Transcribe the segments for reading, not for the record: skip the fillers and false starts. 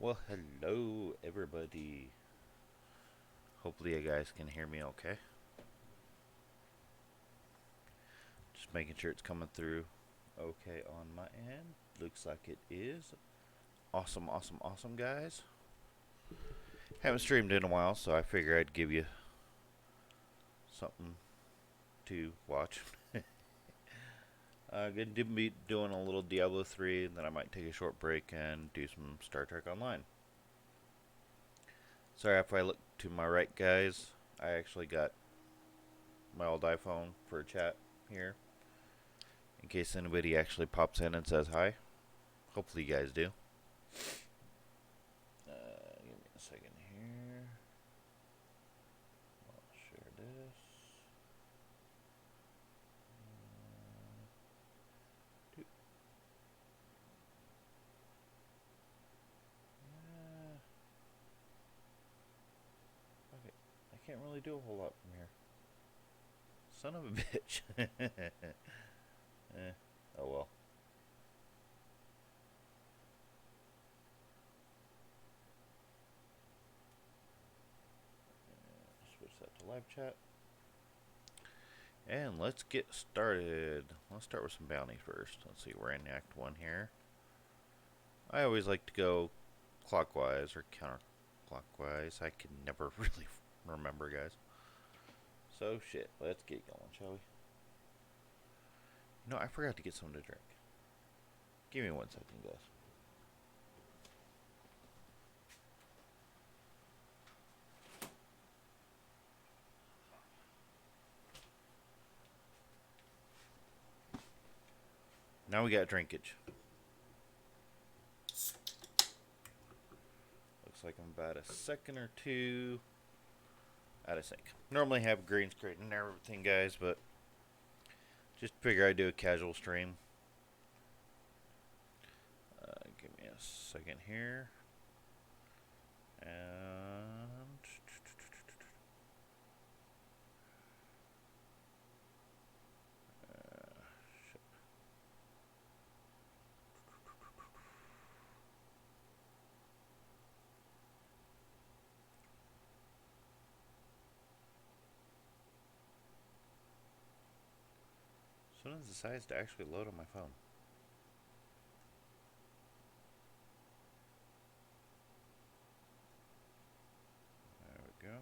Well, hello everybody. Hopefully you guys can hear me okay. Just making sure it's coming through okay on my end. Looks like it is. Awesome, awesome, awesome, guys. Haven't streamed in a while, so I figure I'd give you something to watch. Going to be doing a little Diablo 3, and then I might take a short break and do some Star Trek Online. Sorry if I look to my right, guys. I actually got my old iPhone for a chat here, in case anybody actually pops in and says hi. Hopefully you guys do. Give me a second here. I'll share this. Okay, I can't really do a whole lot from here. Son of a bitch. Oh well. Switch that to live chat. And let's get started. Let's start with some bounties first. Let's see, we're in Act 1 here. I always like to go clockwise or counterclockwise. I can never really remember, guys. So, shit, let's get going, shall we? No, I forgot to get something to drink. Give me 1 second, guys. Now we got drinkage. Looks like I'm about a second or two out of sync. Normally have green screen and everything, guys, but just figure I'd do a casual stream. Give me a second here. And soon as it decides to actually load on my phone. There we go.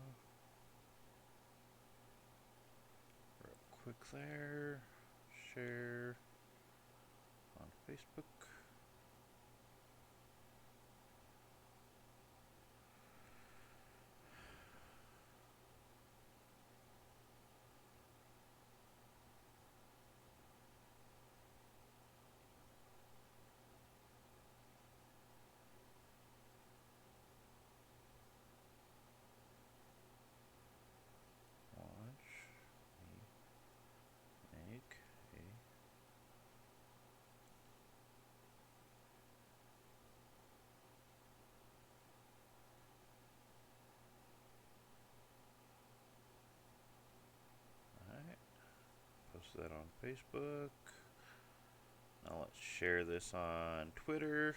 Real quick there. Share on Facebook. Watch me make a Alright. Post that on Facebook. Now let's share this on Twitter.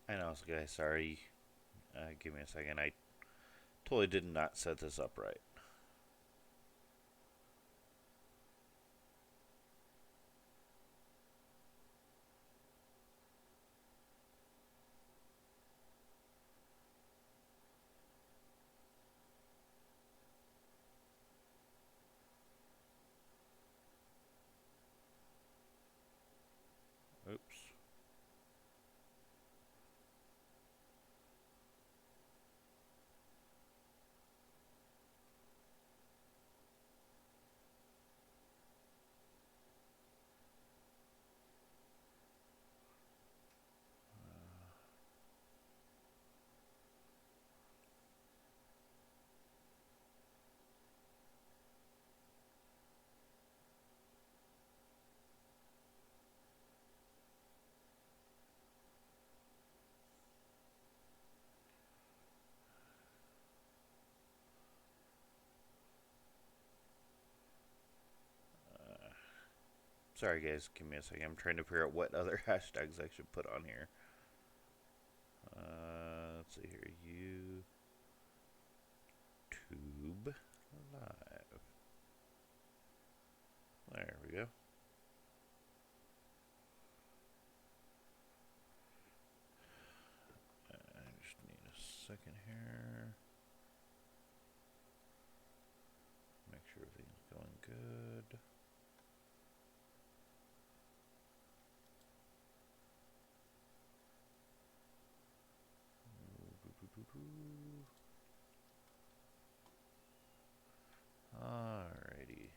I know, guys, sorry. Give me a second. I totally did not set this up right. Oops. Sorry guys, give me a second. I'm trying to figure out what other hashtags I should put on here. Let's see here. YouTube Live. There we go. I just need a second here. Make sure everything's going good. Alrighty.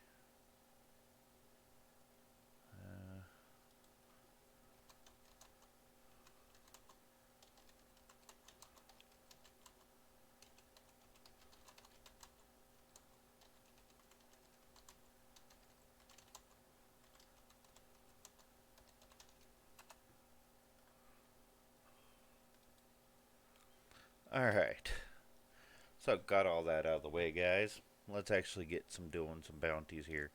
Alright. So, got all that out of the way, guys. Let's actually get doing some bounties here.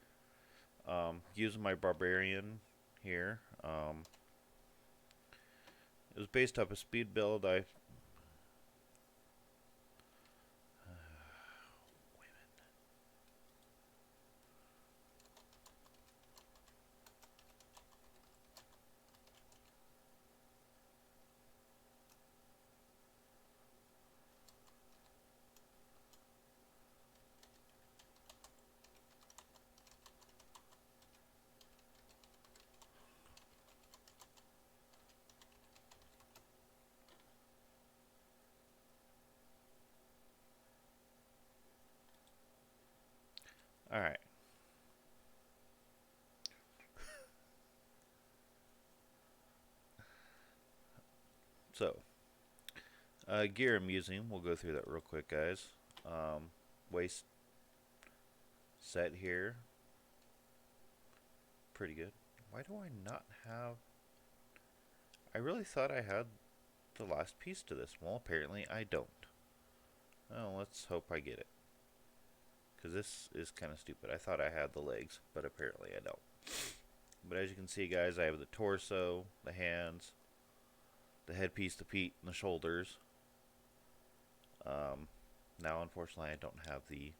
Using my barbarian here. It was based off a speed build. Alright. So, gear I'm using, we'll go through that real quick, guys. Waist set here. Pretty good. Why do I not have... I really thought I had the last piece to this. Well, apparently I don't. Oh, let's hope I get it. Because this is kind of stupid. I thought I had the legs, but apparently I don't. But as you can see, guys, I have the torso, the hands, the headpiece, the feet, and the shoulders. Now, unfortunately, I don't have the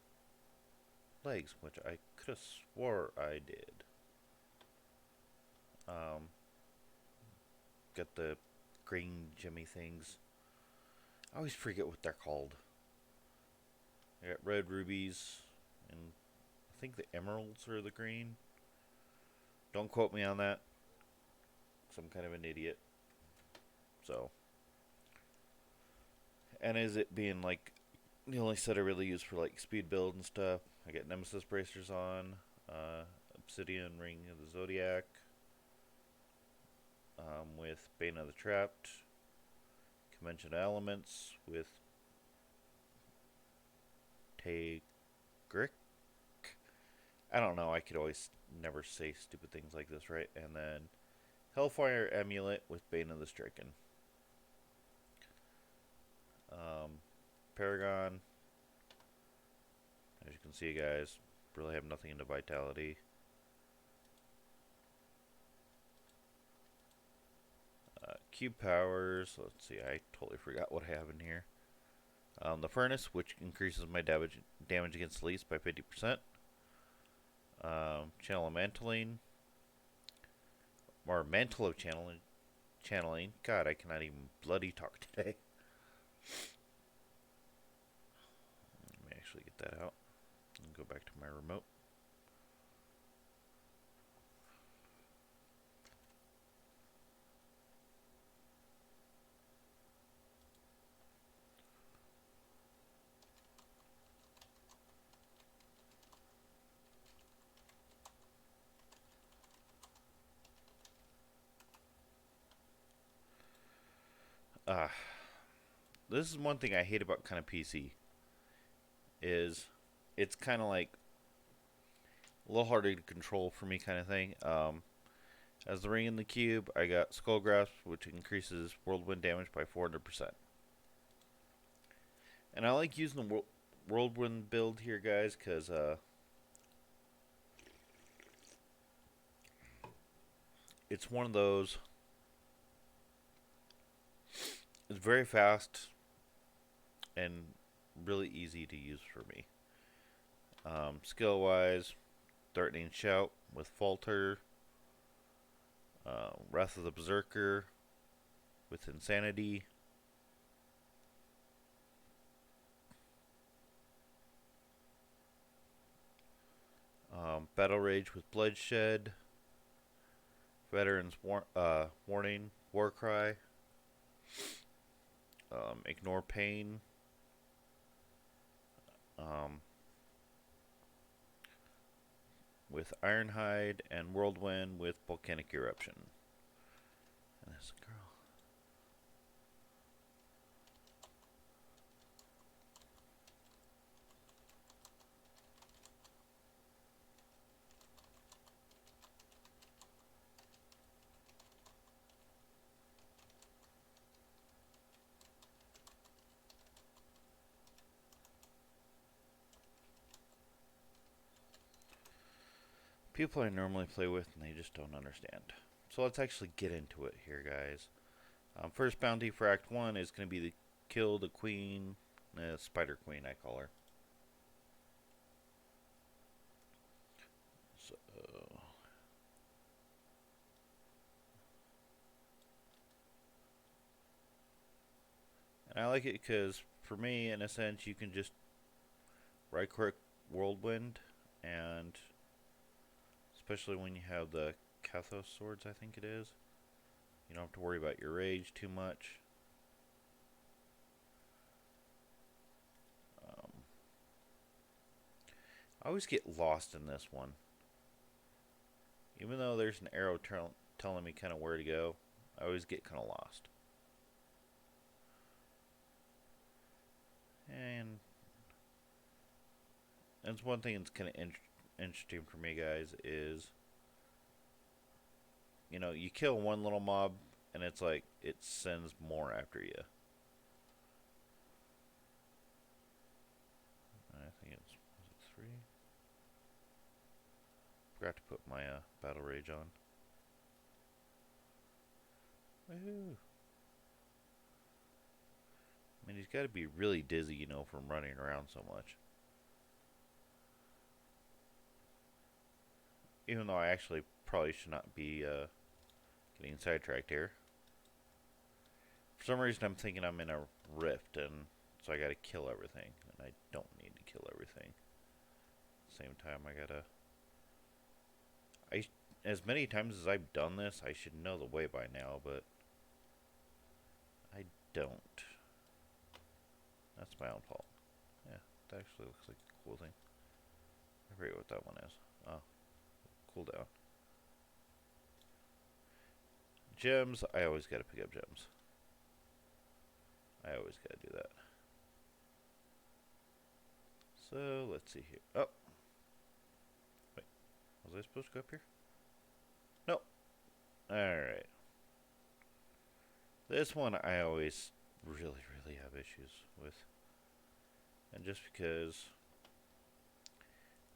legs, which I could have swore I did. Got the green Jimmy things. I always forget what they're called. I got red rubies, and I think the emeralds are the green. Don't quote me on that. I'm kind of an idiot. So, and as it being like the only set I really use for like speed build and stuff, I get Nemesis bracers on, Obsidian Ring of the Zodiac, with Bane of the Trapped, Convention Elements with Tegrick. I don't know, I could always never say stupid things like this, right? And then Hellfire Amulet with Bane of the Stricken. Paragon. As you can see, guys, really have nothing into Vitality. Cube powers. Let's see, I totally forgot what I have in here. The Furnace, which increases my damage against the least by 50%. Channel of Mantling. Or Mantle of Channeling. God, I cannot even bloody talk today. Let me actually get that out and go back to my remote. This is one thing I hate about kind of PC. Is it's kind of like a little harder to control for me, kind of thing. As the ring in the cube, I got Skull Grasp, which increases whirlwind damage by 400%. And I like using the whirlwind build here, guys, because it's one of those. It's very fast and really easy to use for me. Skill wise, Threatening Shout with Falter, Wrath of the Berserker with Insanity, Battle Rage with Bloodshed, Warning, Warcry, Ignore Pain, um, with Ironhide, and Whirlwind with Volcanic Eruption. And this girl. People I normally play with and they just don't understand. So let's actually get into it here, guys. First bounty for Act 1 is going to be to kill the queen, Spider Queen, I call her. So, and I like it because, for me, in a sense, you can just right-click Whirlwind, and especially when you have the Kathos swords, I think it is, you don't have to worry about your rage too much. I always get lost in this one. Even though there's an arrow telling me kind of where to go, I always get kind of lost. And that's one thing that's kind of interesting for me, guys, is, you kill one little mob, and it's like, it sends more after you. I think was it 3? Forgot to put my Battle Rage on. Woohoo! I mean, he's got to be really dizzy, from running around so much. Even though I actually probably should not be getting sidetracked here. For some reason, I'm thinking I'm in a rift, and so I got to kill everything, and I don't need to kill everything. At the same time, as many times as I've done this, I should know the way by now, but I don't. That's my own fault. Yeah, that actually looks like a cool thing. I forget what that one is. Oh, cooldown. Gems, I always gotta pick up gems. I always gotta do that. So, let's see here. Oh! Wait, was I supposed to go up here? Nope. Alright. This one I always really, really have issues with. And just because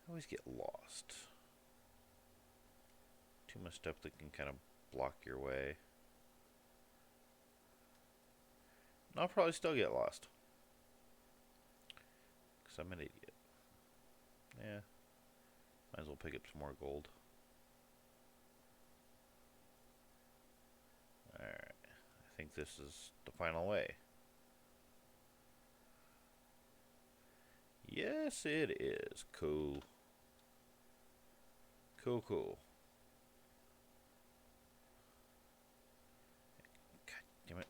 I always get lost. Too much stuff that can kind of block your way. And I'll probably still get lost. Because I'm an idiot. Yeah. Might as well pick up some more gold. Alright. I think this is the final way. Yes, it is. Cool. Cool, cool. God damn it.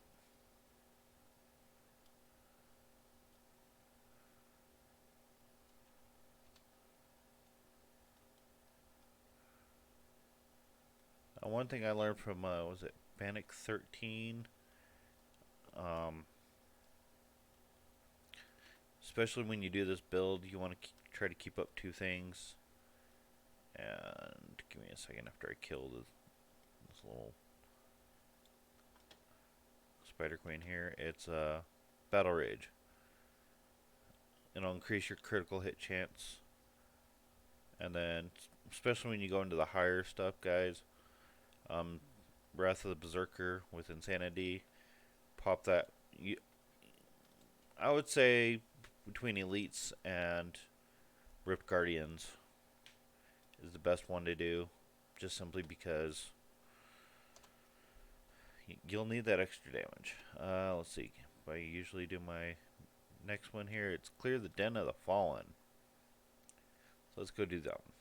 One thing I learned from, was it Panic 13? Especially when you do this build, you want to try to keep up two things. And give me a second after I kill this little Spider Queen here. It's Battle Rage. It'll increase your critical hit chance. And then, especially when you go into the higher stuff, guys, Wrath of the Berserker with Insanity. Pop that. You, I would say between Elites and Rift Guardians is the best one to do, just simply because you'll need that extra damage. Let's see. If I usually do my next one here, it's Clear the Den of the Fallen. So let's go do that one.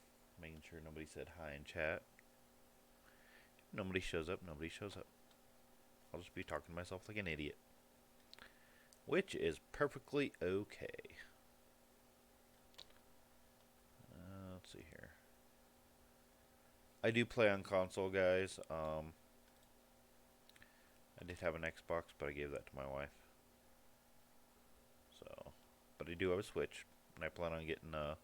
Making sure nobody said hi in chat. Nobody shows up. Nobody shows up. I'll just be talking to myself like an idiot. Which is perfectly okay. Let's see here. I do play on console, guys. I did have an Xbox, but I gave that to my wife. So, but I do have a Switch, and I plan on getting oh,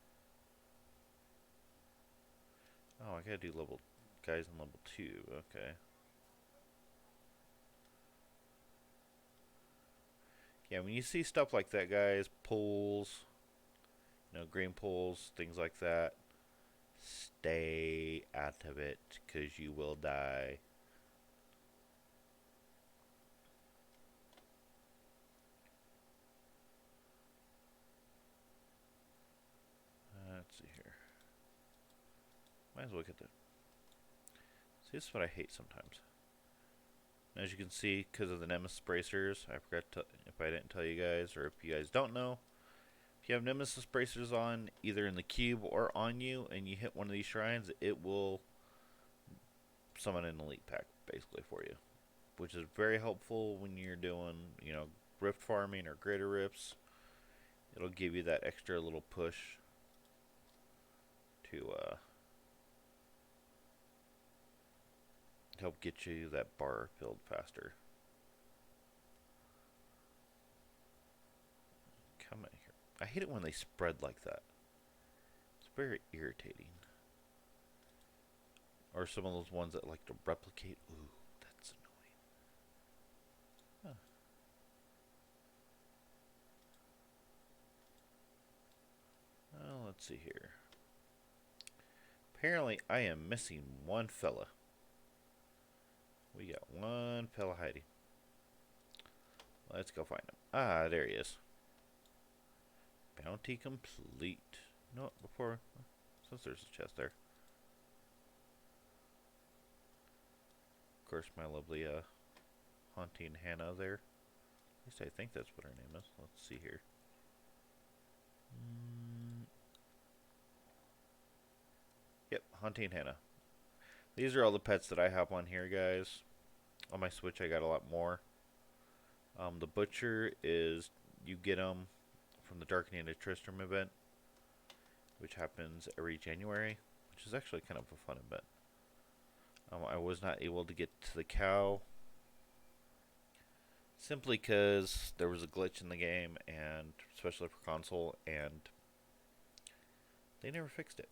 I gotta do level guys in level 2. Okay. Yeah, when you see stuff like that, guys, pools, green pools, things like that, stay out of it, because you will die. Let's see here. Might as well get the... See, this is what I hate sometimes. As you can see, because of the Nemesis bracers, I forgot to, if I didn't tell you guys, or if you guys don't know, if you have Nemesis bracers on, either in the cube or on you, and you hit one of these shrines, it will summon an elite pack, basically, for you. Which is very helpful when you're doing, rift farming or greater rifts. It'll give you that extra little push to help get you that bar filled faster. Come in here. I hate it when they spread like that. It's very irritating. Or some of those ones that like to replicate. Ooh, that's annoying. Huh. Well, let's see here. Apparently, I am missing one fella. We got one fella hiding. Let's go find him. Ah, there he is. Bounty complete. No, before... Since there's a chest there. Of course, my lovely haunting Hannah there. At least I think that's what her name is. Let's see here. Yep, haunting Hannah. These are all the pets that I have on here, guys. On my Switch, I got a lot more. The Butcher is, you get them from the Darkening of Tristram event, which happens every January, which is actually kind of a fun event. I was not able to get to the cow simply because there was a glitch in the game, and especially for console, and they never fixed it.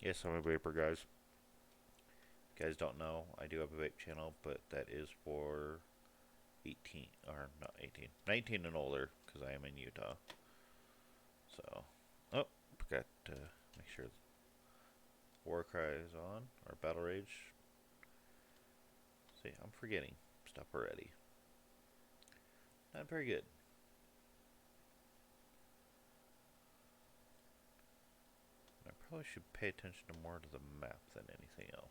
Yes, I'm a vapor, guys. If you guys don't know, I do have a vape channel, but that is for 18, or not 18, 19 and older, because I am in Utah. So, oh, forgot to make sure Warcry is on, or Battle Rage. See, I'm forgetting stuff already. Not very good. I probably should pay attention more to the map than anything else.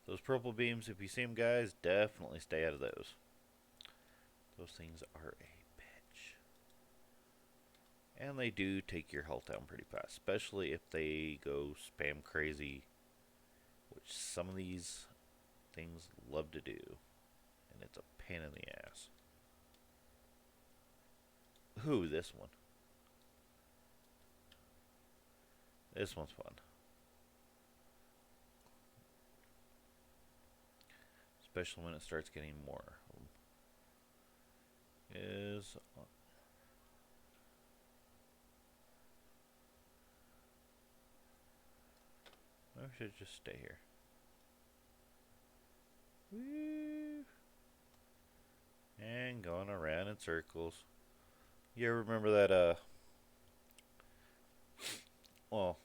Those purple beams, if you see them, guys, definitely stay out of those. Those things are a bitch. And they do take your health down pretty fast, especially if they go spam crazy, which some of these things love to do. And it's a pain in the ass. Ooh, this one. This one's fun. Especially when it starts getting more. is... I should just stay here. Woo. And going around in circles. You ever remember that, well,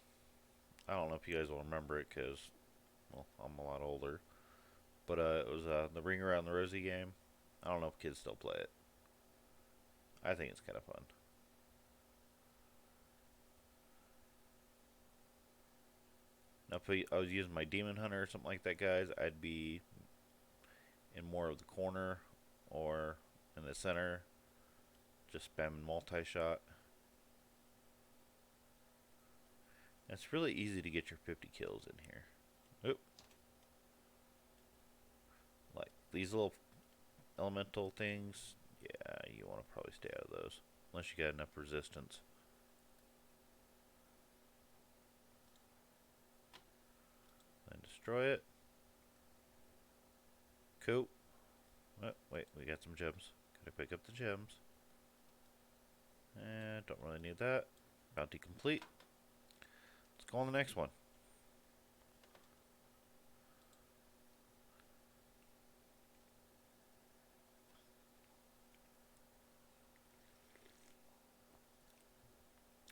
I don't know if you guys will remember it because, well, I'm a lot older. But it was the Ring Around the Rosie game. I don't know if kids still play it. I think it's kind of fun. Now, if I was using my Demon Hunter or something like that, guys, I'd be in more of the corner or in the center, just spamming multi-shot. It's really easy to get your 50 kills in here. Oop. Like these little elemental things, yeah, you want to probably stay out of those. Unless you got enough resistance. Then destroy it. Cool. Oh, wait, we got some gems. Gotta pick up the gems. And don't really need that. Bounty complete. Let's go on the next one.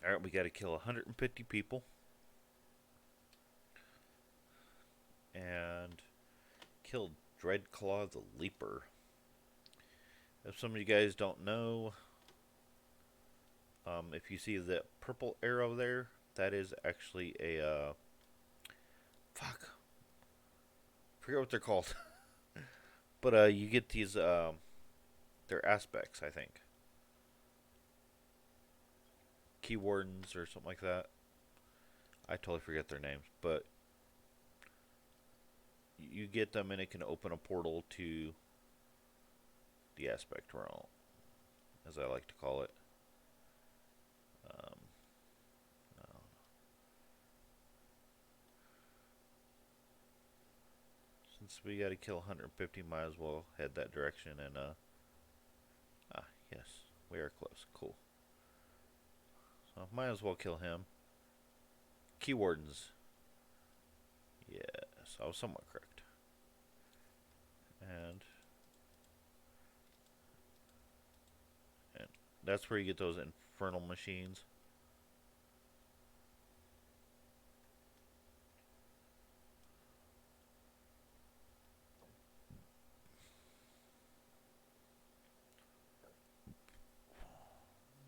Alright, we gotta kill 150 people. And kill Dreadclaw the Leaper. If some of you guys don't know, if you see the purple arrow there, that is actually a, fuck. Forget what they're called. But, you get these, they're aspects, I think. Key wardens or something like that. I totally forget their names, but you get them and it can open a portal to the aspect realm, as I like to call it. No. Since we gotta kill 150, might as well head that direction and, yes, we are close. Cool. So, might as well kill him. Key wardens. Yes, I was somewhat correct. And that's where you get those infernal machines.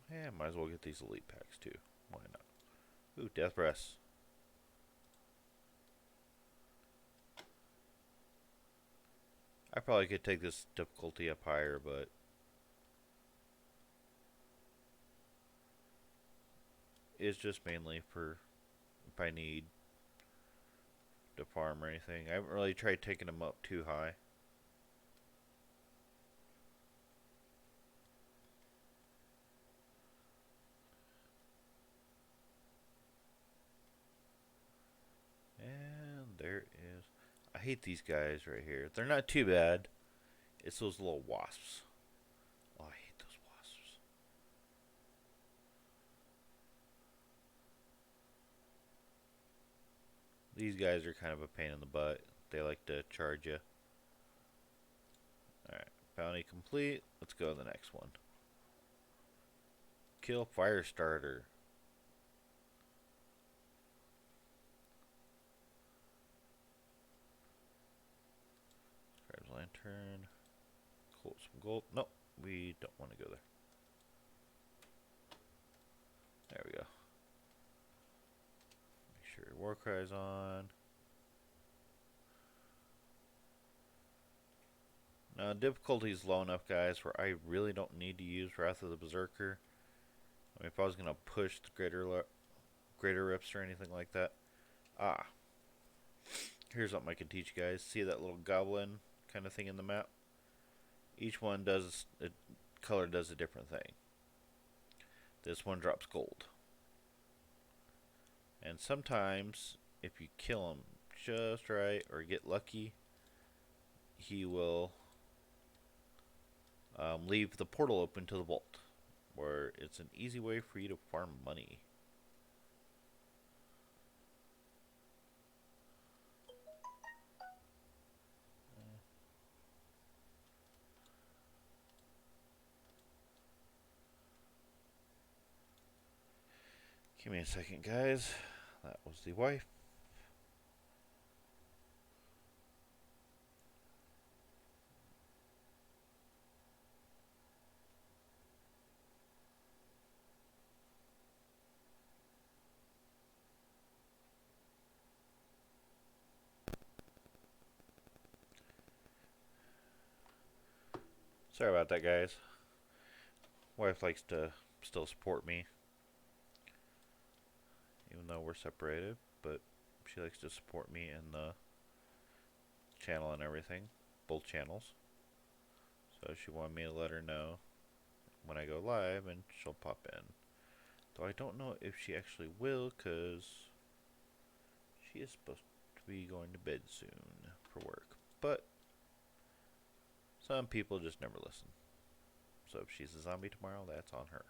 Yeah, might as well get these elite packs too. Why not? Ooh, death breaths. I probably could take this difficulty up higher, but it's just mainly for if I need to farm or anything. I haven't really tried taking them up too high. And there is... I hate these guys right here. They're not too bad. It's those little wasps. Oh, I hate those wasps. These guys are kind of a pain in the butt. They like to charge you. Alright, bounty complete. Let's go to the next one. Kill Firestarter. Scribe's Lantern. Cool, some gold. Nope, we don't want to go there. There we go. Make sure your Warcry's on. Now, difficulty is low enough, guys, where I really don't need to use Wrath of the Berserker. I mean, if I was going to push the greater rips or anything like that. Here's something I can teach you guys. See that little goblin kind of thing in the map? Each one does, color does a different thing. This one drops gold. And sometimes, if you kill him just right or get lucky, he will Leave the portal open to the vault, where it's an easy way for you to farm money. Give me a second, guys. That was the wife. Sorry about that, guys. Wife likes to still support me, even though we're separated, but she likes to support me in the channel and everything, both channels. So she wanted me to let her know when I go live, and she'll pop in. Though I don't know if she actually will, because she is supposed to be going to bed soon for work. But some people just never listen. So if she's a zombie tomorrow, that's on her.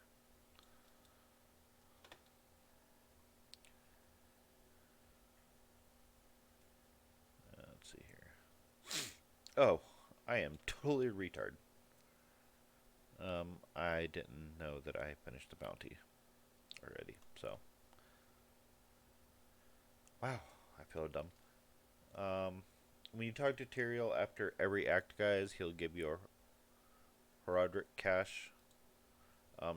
Let's see here. Oh, I am totally retard. I didn't know that I finished the bounty already. So, wow, I feel dumb. When you talk to Tyrael after every act, guys, he'll give you a Horadric cash.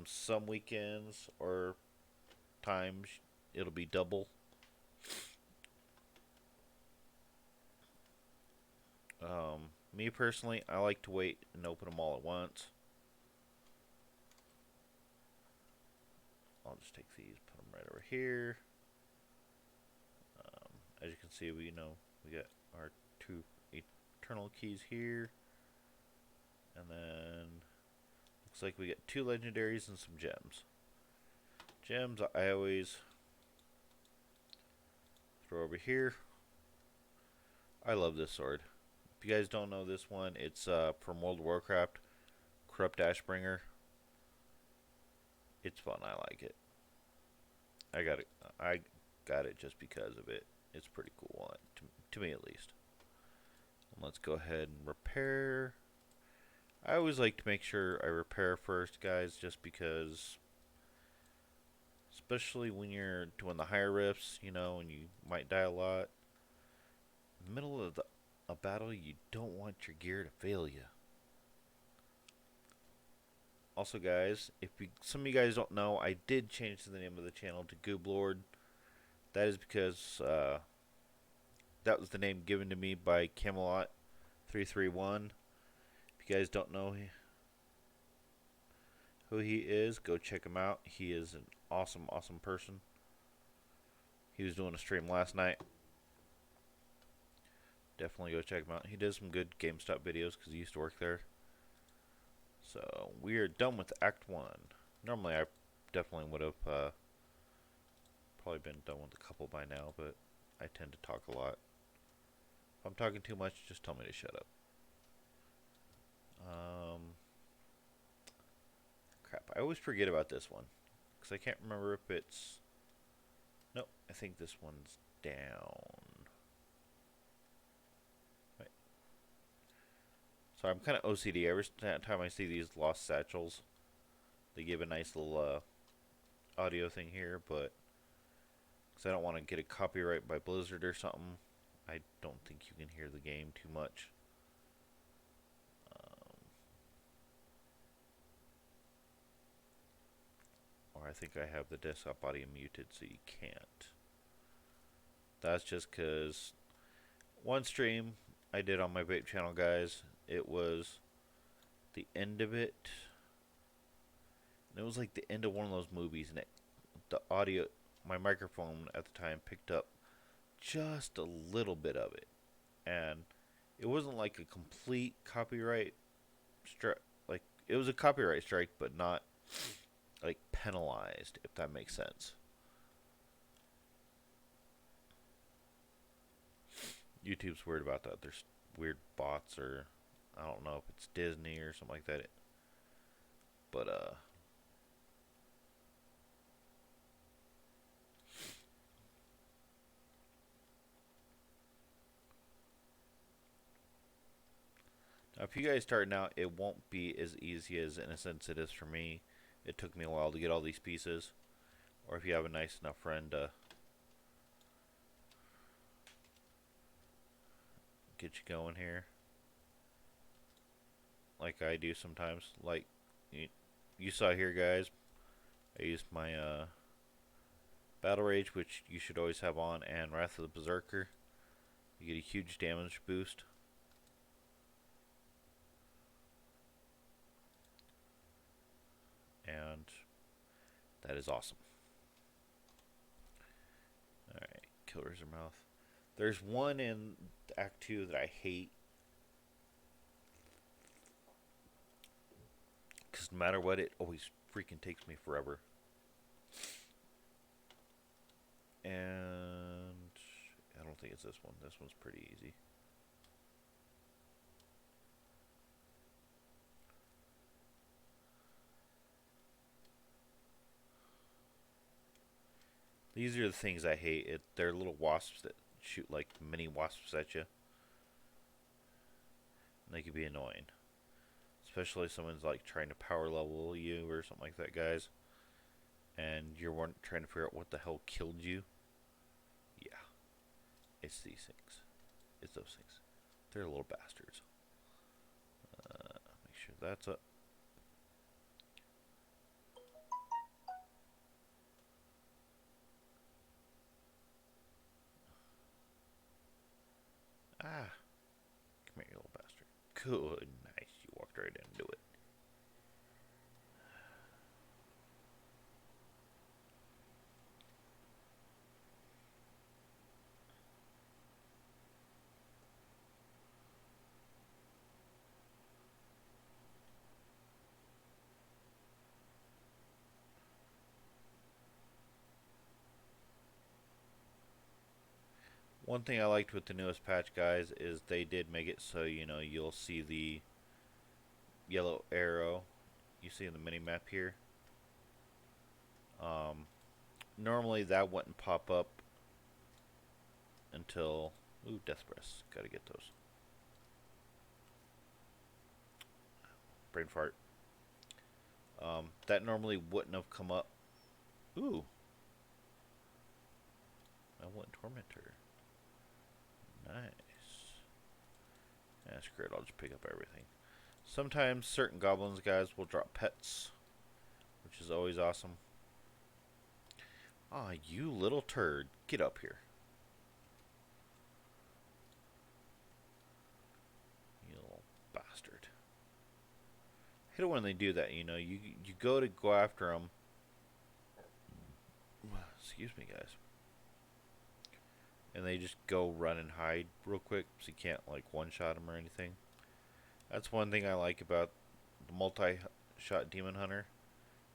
Some weekends or times it'll be double. Me personally, I like to wait and open them all at once. I'll just take these, put them right over here. As you can see, we got our 2 eternal keys here, and then looks like we get 2 legendaries and some gems. Gems I always throw over here. I love this sword. If you guys don't know this one, it's from World of Warcraft, Corrupt Ashbringer. It's fun. I like it. I got it just because of it. It's pretty cool, to me at least. And let's go ahead and repair. I always like to make sure I repair first, guys, just because, especially when you're doing the higher rifts, and you might die a lot. In the middle of a battle, you don't want your gear to fail you. Also, guys, some of you guys don't know, I did change the name of the channel to Goob Lord. That is because that was the name given to me by Camelot 331. If you guys don't know who he is, go check him out. He is an awesome, awesome person. He was doing a stream last night. Definitely go check him out. He does some good GameStop videos because he used to work there. So we are done with Act 1. Normally I definitely would have probably been done with a couple by now, but I tend to talk a lot. If I'm talking too much, just tell me to shut up. Crap, I always forget about this one because I can't remember if it's... Nope, I think this one's down. Right. So I'm kind of OCD. Every time I see these lost satchels, they give a nice little audio thing here, but because I don't want to get a copyright by Blizzard or something, I don't think you can hear the game too much. Or I think I have the desktop audio muted so you can't. That's just because one stream I did on my vape channel, guys, it was the end of it. And it was like the end of one of those movies, and the audio, my microphone at the time picked up just a little bit of it. And it wasn't like a complete copyright strike. Like, it was a copyright strike, but not like penalized, if that makes sense. YouTube's weird about that. There's weird bots, or I don't know if it's Disney or something like that. But now if you guys starting out, it won't be as easy as in a sense it is for me. It took me a while to get all these pieces. Or if you have a nice enough friend to get you going here, like I do sometimes. Like you saw here, guys. I used my Battle Rage, which you should always have on, and Wrath of the Berserker. You get a huge damage boost. And that is awesome. Alright, Killer's Mouth. There's one in Act 2 that I hate. Because no matter what, it always freaking takes me forever. And I don't think it's this one. This one's pretty easy. These are the things I hate. They're little wasps that shoot like mini wasps at you. And they can be annoying. Especially if someone's like trying to power level you or something like that, guys. And you're trying to figure out what the hell killed you. Yeah. It's these things. It's those things. They're little bastards. Make sure that's up. Ah. Come here, you little bastard. Good. Nice. You walked right into it. One thing I liked with the newest patch, guys, is they did make it so, you know, you'll see the yellow arrow you see in the mini map here. Normally that wouldn't pop up until... Ooh, Death Breaths. Gotta get those. Brain fart. That normally wouldn't have come up. Ooh. I want Tormentor. Nice. Yeah, screw it. I'll just pick up everything. Sometimes certain goblins, guys, will drop pets, which is always awesome. Ah, you little turd. Get up here. You little bastard. I hate it when they do that, you know. You go after them. Excuse me, guys. And they just go run and hide real quick, so you can't, like, one-shot them or anything. That's one thing I like about the multi-shot Demon Hunter,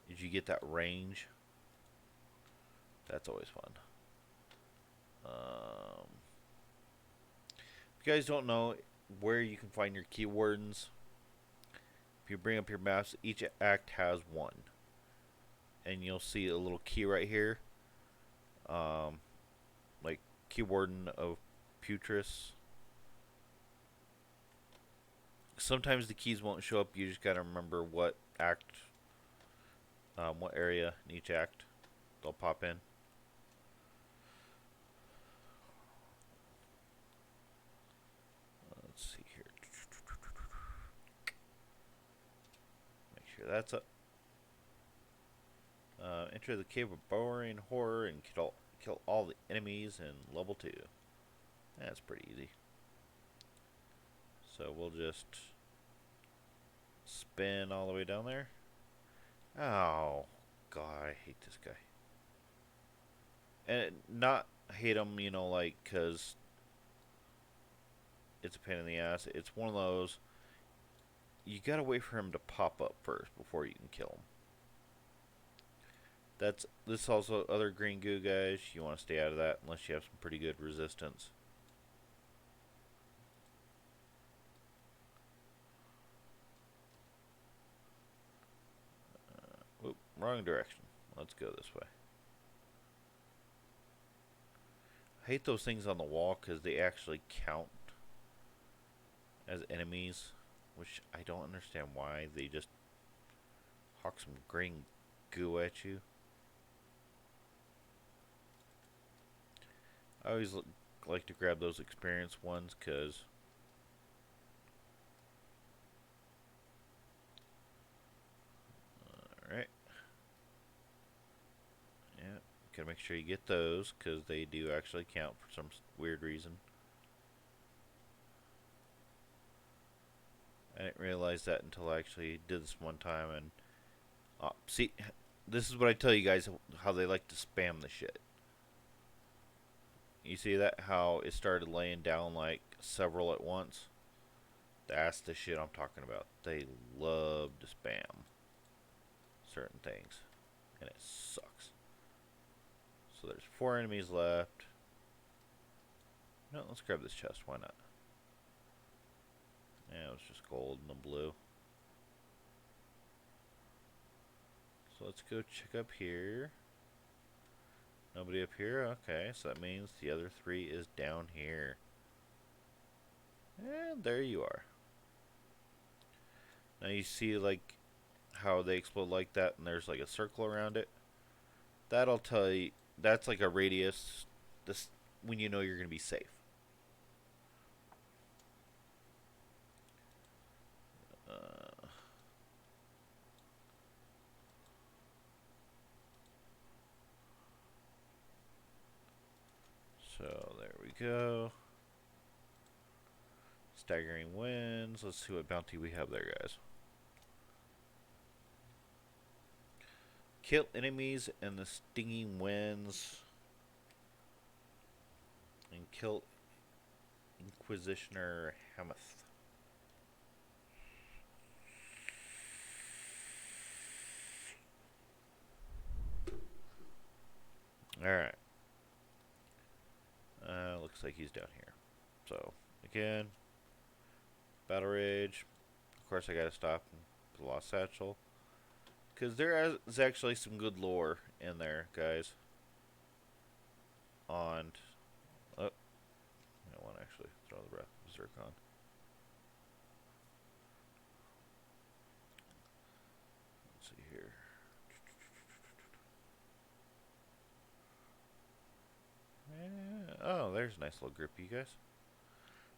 is you get that range. That's always fun. If you guys don't know where you can find your key wardens, if you bring up your maps, each act has one. And you'll see a little key right here. Like Key Warden of Putris. Sometimes the keys won't show up. You just gotta remember what act, what area in each act they'll pop in. Let's see here. Make sure that's up. Enter the Cave of Boring Horror and kill all the enemies in level 2. That's pretty easy. So we'll just spin all the way down there. Oh, God, I hate this guy. And not hate him, you know, like, because it's a pain in the ass. It's one of those, you gotta wait for him to pop up first before you can kill him. This also other green goo, guys. You want to stay out of that unless you have some pretty good resistance. Wrong direction. Let's go this way. I hate those things on the wall because they actually count as enemies, which I don't understand why. They just hawk some green goo at you. I always like to grab those experienced ones because alright. Yeah, gotta make sure you get those because they do actually count for some weird reason. I didn't realize that until I actually did this one time. And see, this is what I tell you guys how they like to spam the shit. You see that? How it started laying down like several at once? That's the shit I'm talking about. They love to spam certain things, and it sucks. So there's 4 enemies left. No, let's grab this chest. Why not? Yeah, it was just gold and the blue. So let's go check up here. Nobody up here? Okay, so that means the other 3 is down here. And there you are. Now you see like how they explode like that and there's like a circle around it. That'll tell you, that's like a radius this when you know you're going to be safe. So there we go. Staggering winds. Let's see what bounty we have there, guys. Kill enemies in the stinging winds. And kill Inquisitioner Hamath. Alright. Looks like he's down here. So, again, Battle Rage. Of course, I gotta stop the Lost Satchel. Because there is actually some good lore in there, guys. On. Oh. I want to actually throw the Berserk on. Let's see here. Yeah. Oh, there's a nice little grip, you guys.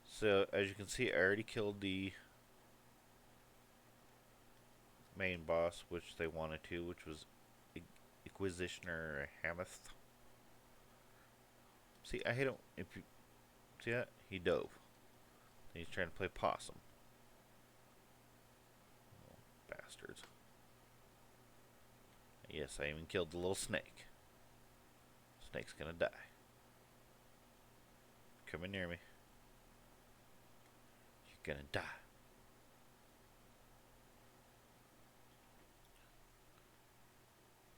So, as you can see, I already killed the main boss, which they wanted to, which was Inquisitioner Hamath. See, I hate him. If you see that, he dove. He's trying to play possum. Oh, bastards. Yes, I even killed the little snake. Snake's gonna die. Coming near me. You're gonna die.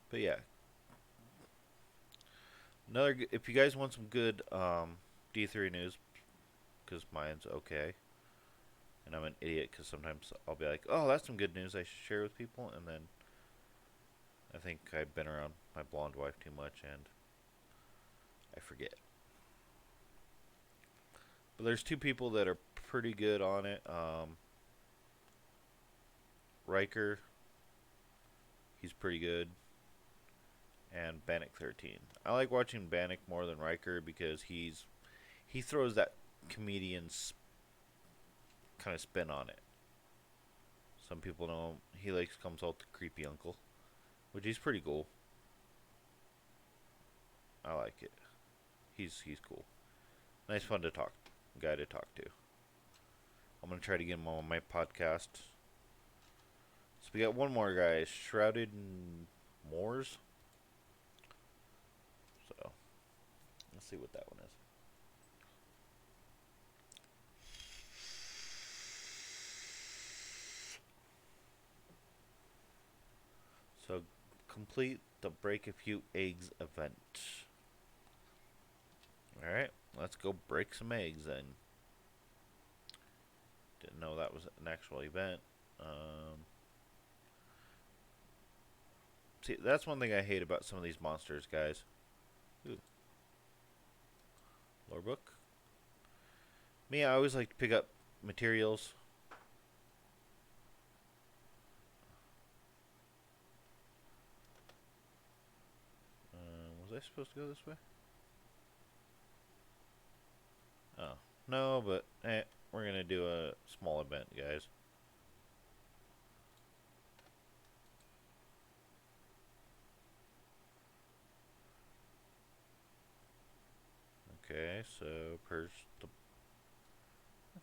But yeah, if you guys want some good D3 news, because mine's okay, and I'm an idiot because sometimes I'll be like, oh, that's some good news I should share with people, and then I think I've been around my blonde wife too much and I forget. But there's 2 people that are pretty good on it. Riker, he's pretty good. And Bannock 13. I like watching Bannock more than Riker because he throws that comedian's kind of spin on it. Some people know him. He likes comes out the creepy uncle, which he's pretty cool. I like it. He's cool. Nice fun to talk guy to talk to. I'm gonna try to get him on my podcast. So we got one more guy, Shrouded Moors. So let's see what that one is. So complete the break a few eggs event. Alright, let's go break some eggs then. Didn't know that was an actual event. See, See, that's one thing I hate about some of these monsters, guys. Ooh, lore book. Me, I always like to pick up materials. Was I supposed to go this way? Oh. No, but we're going to do a small event, guys. Okay, so purge the...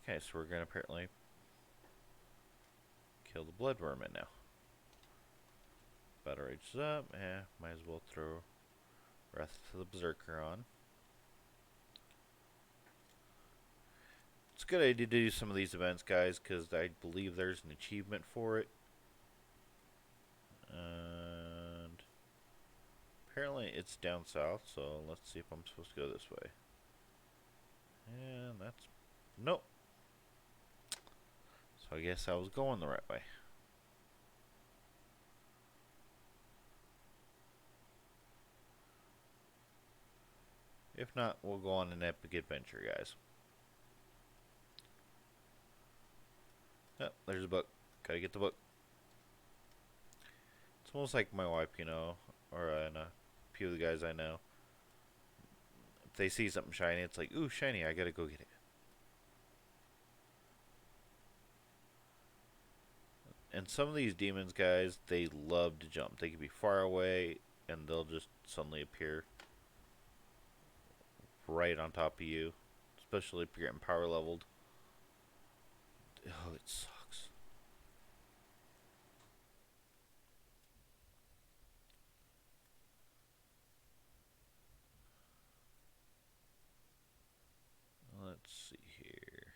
Okay, so we're going to apparently kill the blood vermin now. Battle rage is up. Might as well throw Wrath to the Berserker on. It's a good idea to do some of these events, guys, because I believe there's an achievement for it. And apparently it's down south, so let's see if I'm supposed to go this way. And that's... Nope. So I guess I was going the right way. If not, we'll go on an epic adventure, guys. Oh, there's a book. Gotta get the book. It's almost like my wife, you know, or a few of the guys I know. If they see something shiny, it's like, ooh, shiny, I gotta go get it. And some of these demons, guys, they love to jump. They can be far away, and they'll just suddenly appear right on top of you. Especially if you're getting power leveled. Oh, it sucks. Let's see here.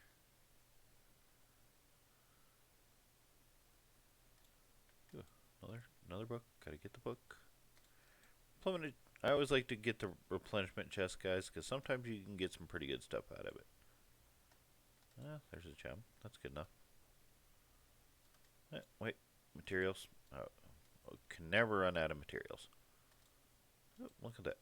Ooh, another book. Gotta get the book. I always like to get the replenishment chest, guys, because sometimes you can get some pretty good stuff out of it. There's a gem. That's good enough. Wait, materials. Can never run out of materials. Oh, look at that.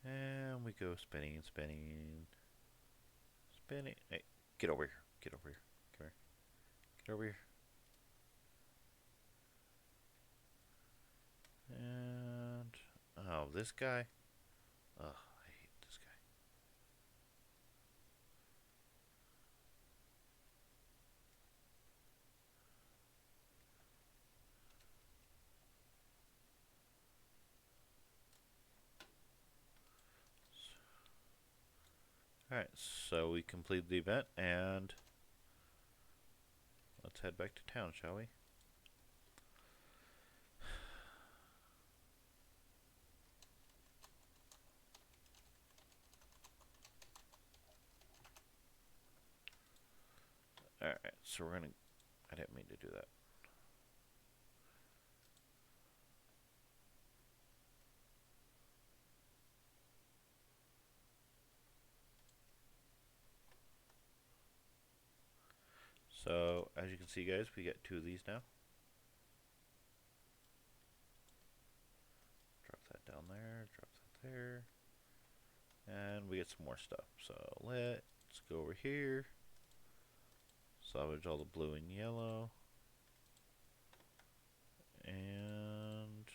And we go spinning and spinning. Spinning. Hey, get over here. Get over here. Come here. Get over here. And... Oh, this guy. Ugh, I hate this guy. Alright, so we completed the event, and let's head back to town, shall we? Alright, so we're gonna... I didn't mean to do that. So, as you can see, guys, we get 2 of these now. Drop that down there, drop that there. And we get some more stuff. So, let's go over here. Salvage all the blue and yellow. And...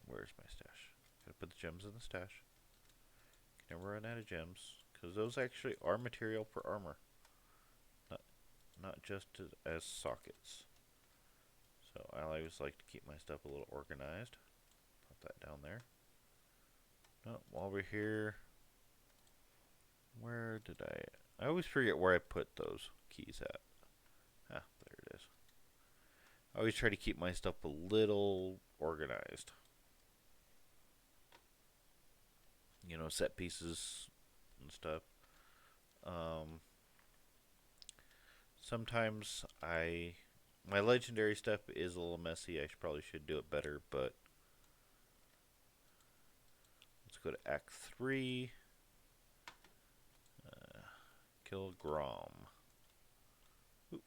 Where's my stash? Gotta put the gems in the stash. Can never run out of gems. Because those actually are material for armor. Not just as sockets. So I always like to keep my stuff a little organized. Put that down there. No, while we're here, where did I always forget where I put those keys at. Ah, there it is. I always try to keep my stuff a little organized. You know, set pieces and stuff. Sometimes my legendary stuff is a little messy. I probably should do it better, but let's go to Act 3. Kill Grom. Oop.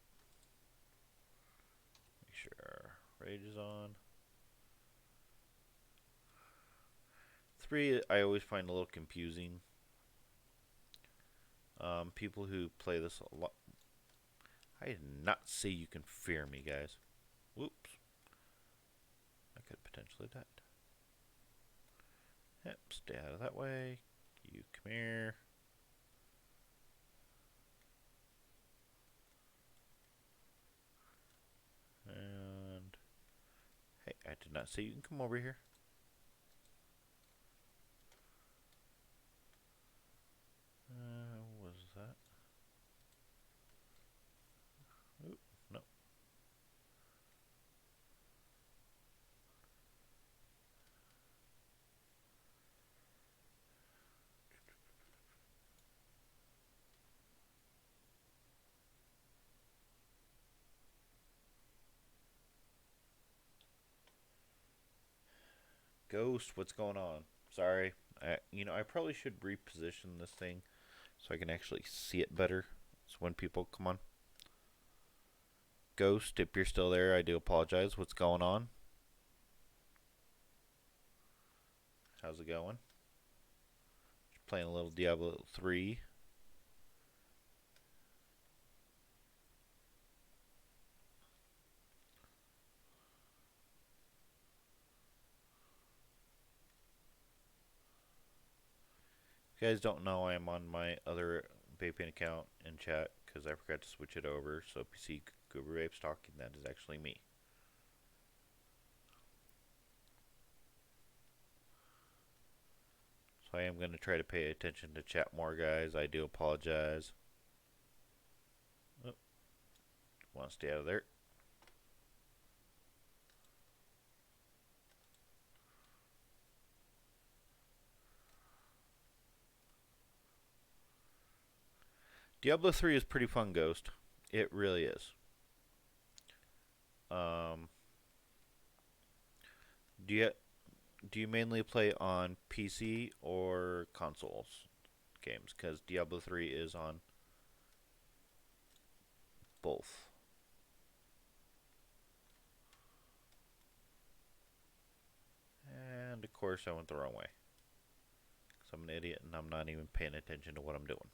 Make sure our rage is on. 3 I always find a little confusing. People who play this a lot. I did not say you can fear me, guys. Whoops. I could potentially died. Yep, stay out of that way. You come here. And hey, I did not say you can come over here. What was that? Oop, no. Ghost, what's going on? Sorry. I probably should reposition this thing so I can actually see it better. So when people come on. Ghost, if you're still there, I do apologize. What's going on? How's it going? Just playing a little Diablo 3. If you guys don't know, I am on my other vaping account in chat because I forgot to switch it over. So if you see Goob Lord talking, that is actually me. So I am going to try to pay attention to chat more, guys. I do apologize. Oh, want to stay out of there. Diablo 3 is pretty fun, Ghost. It really is. Do you mainly play on PC or consoles games? Because Diablo 3 is on both. And of course, I went the wrong way. Because I'm an idiot and I'm not even paying attention to what I'm doing.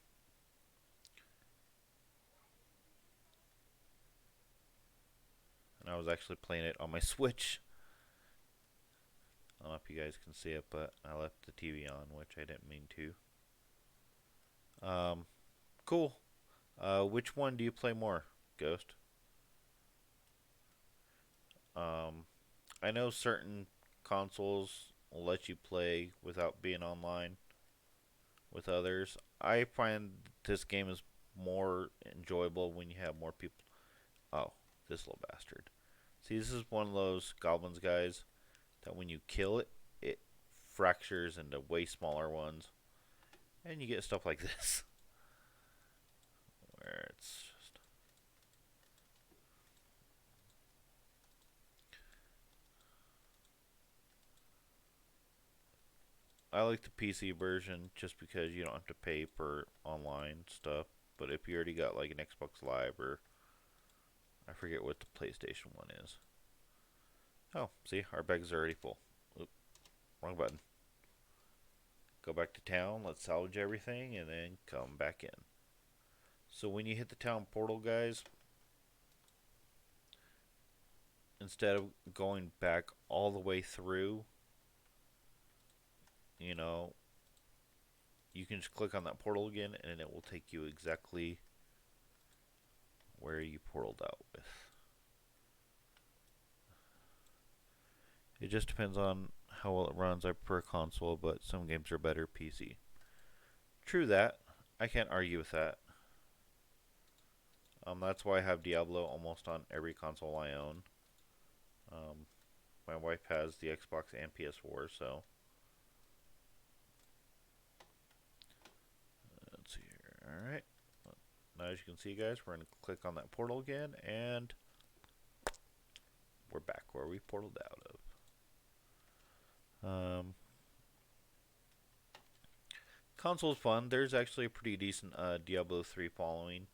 And I was actually playing it on my Switch. I don't know if you guys can see it, but I left the TV on, which I didn't mean to. Cool. Which one do you play more, Ghost? I know certain consoles will let you play without being online with others. I find this game is more enjoyable when you have more people. Oh, this little bastard. See, this is one of those goblins, guys, that when you kill it, it fractures into way smaller ones. And you get stuff like this. Where it's just... I like the PC version just because you don't have to pay for online stuff. But if you already got like an Xbox Live or I forget what the PlayStation one is. Oh, see, our bag's already full. Oop, wrong button. Go back to town, let's salvage everything, and then come back in. So when you hit the town portal, guys, instead of going back all the way through, you know, you can just click on that portal again, and it will take you exactly where you portaled out with. It just depends on how well it runs. I prefer console, but some games are better PC. True that. I can't argue with that. That's why I have Diablo almost on every console I own. My wife has the Xbox and PS4, so let's see here. All right. Now as you can see, guys, we're going to click on that portal again, and we're back where we portaled out of. Console's fun. There's actually a pretty decent Diablo 3 following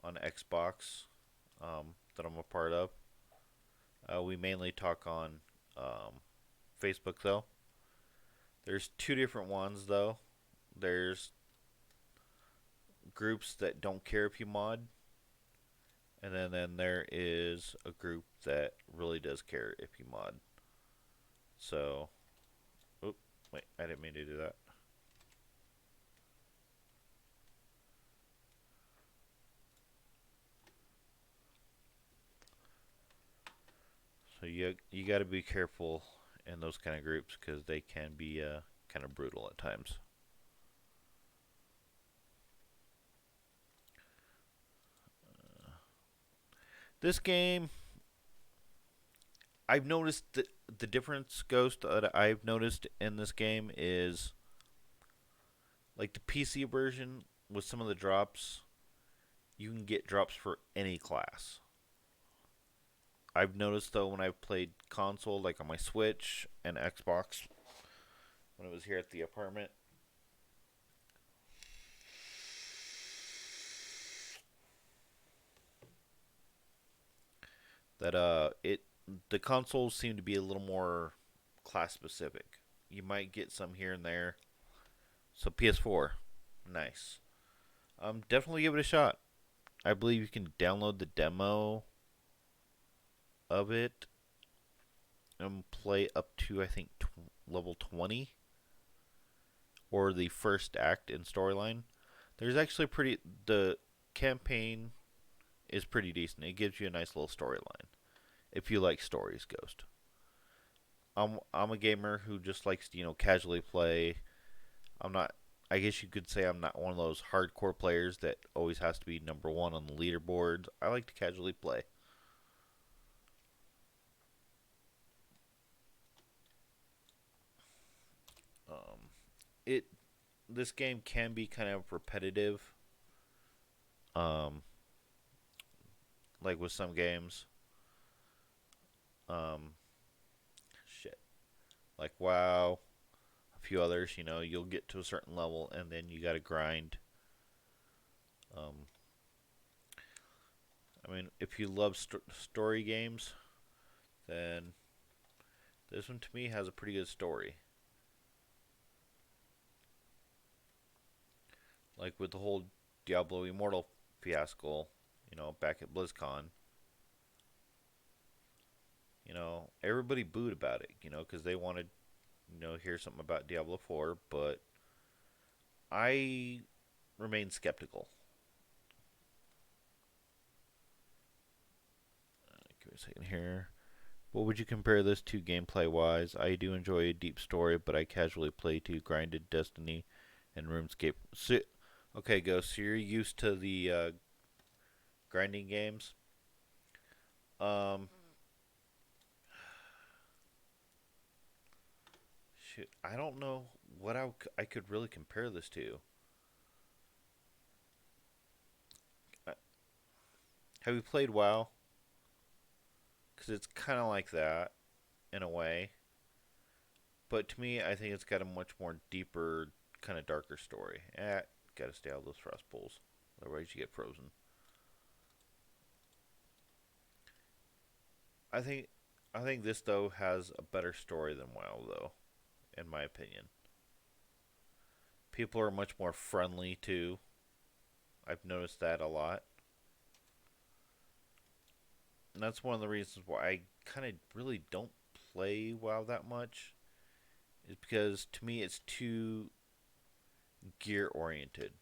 on Xbox that I'm a part of. We mainly talk on Facebook, though. There's two different ones, though. There's groups that don't care if you mod, and then there is a group that really does care if you mod. So, oop, wait, I didn't mean to do that. So you got to be careful in those kind of groups because they can be kind of brutal at times. This game, I've noticed the difference, Ghost, that I've noticed in this game is like the PC version with some of the drops, you can get drops for any class. I've noticed though when I've played console, like on my Switch and Xbox, when I was here at the apartment, that the consoles seem to be a little more class specific. You might get some here and there. So PS4, nice. Definitely give it a shot. I believe you can download the demo of it and play up to I think level 20 or the first act in storyline. There's actually pretty the campaign is pretty decent. It gives you a nice little storyline if you like stories, Ghost. I'm a gamer who just likes to, casually play. I'm not I guess you could say I'm not one of those hardcore players that always has to be number 1 on the leaderboard. I like to casually play. Um, it this game can be kind of repetitive, um, like with some games. Um, shit, like WoW, a few others. You'll get to a certain level and then you gotta grind. Um, I mean, if you love story games, then this one to me has a pretty good story. Like with the whole Diablo Immortal fiasco, back at BlizzCon, everybody booed about it, because they wanted, hear something about Diablo 4, but I remain skeptical. Give me a second here. What would you compare this to gameplay wise? I do enjoy a deep story, but I casually play to grinded Destiny and RuneScape. So, okay, Ghost, so you're used to the grinding games. Um, Shoot, I don't know what I could really compare this to. Uh, Have you played WoW? Because it's kind of like that in a way. But to me, I think it's got a much more deeper, kind of darker story. Gotta stay out of those frost pools. Otherwise, you get frozen. I think, I think this though has a better story than WoW though, in my opinion. People are much more friendly too. I've noticed that a lot, and that's one of the reasons why I kind of really don't play WoW that much. Is because to me it's too gear oriented,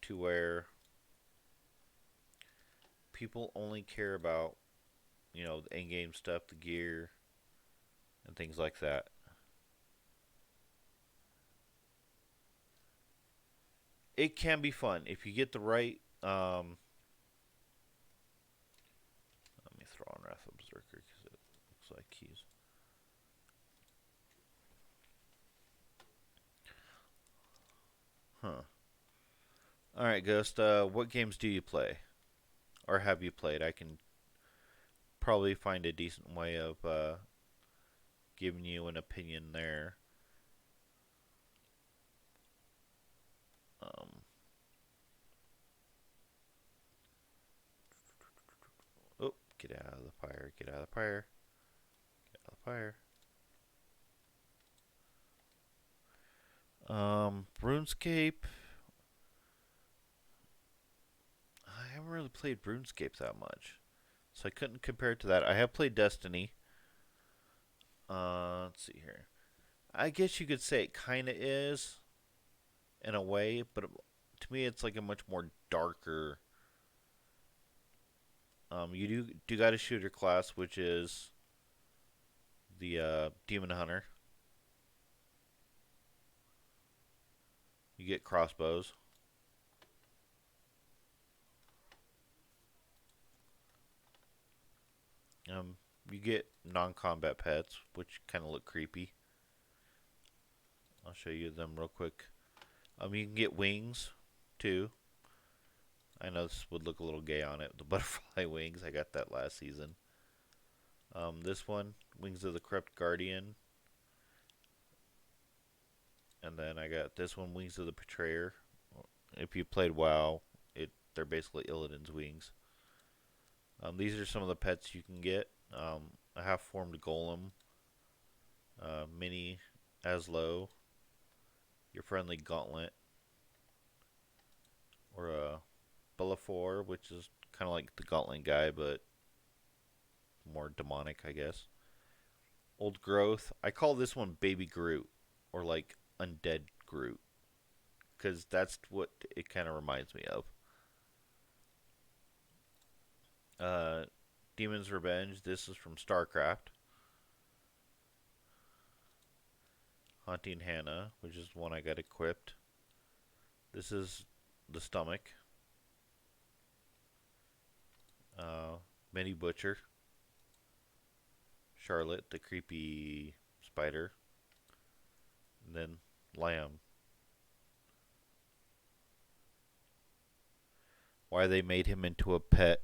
to where people only care about the in game stuff, the gear, and things like that. It can be fun if you get the right. Let me throw on Wrath of Berserker because it looks like he's. Huh. All right, Ghost. What games do you play, or have you played? I can probably find a decent way of giving you an opinion there. Um, oh, get out of the fire! Get out of the fire! Get out of the fire! RuneScape. I haven't really played RuneScape that much, so I couldn't compare it to that. I have played Destiny. Let's see here. I guess you could say it kind of is in a way, but to me, it's like a much more darker. You do got a shooter class, which is the Demon Hunter. You get crossbows. Um, you get non-combat pets, which kind of look creepy. I'll show you them real quick. You can get wings too. I know this would look a little gay on it. The butterfly wings. I got that last season. This one, Wings of the Corrupt Guardian. And then I got this one, Wings of the Betrayer. If you played WoW, they're basically Illidan's wings. These are some of the pets you can get. A half-formed golem, mini Aslo, your friendly gauntlet, or a Bellafor, which is kind of like the gauntlet guy, but more demonic, I guess. Old growth. I call this one Baby Groot, or like Undead Groot, because that's what it kind of reminds me of. Uh, Demon's Revenge. This is from StarCraft. Haunting Hannah, which is one I got equipped. This is the stomach. Uh, Mini Butcher. Charlotte, the creepy spider. And then Lamb. Why they made him into a pet.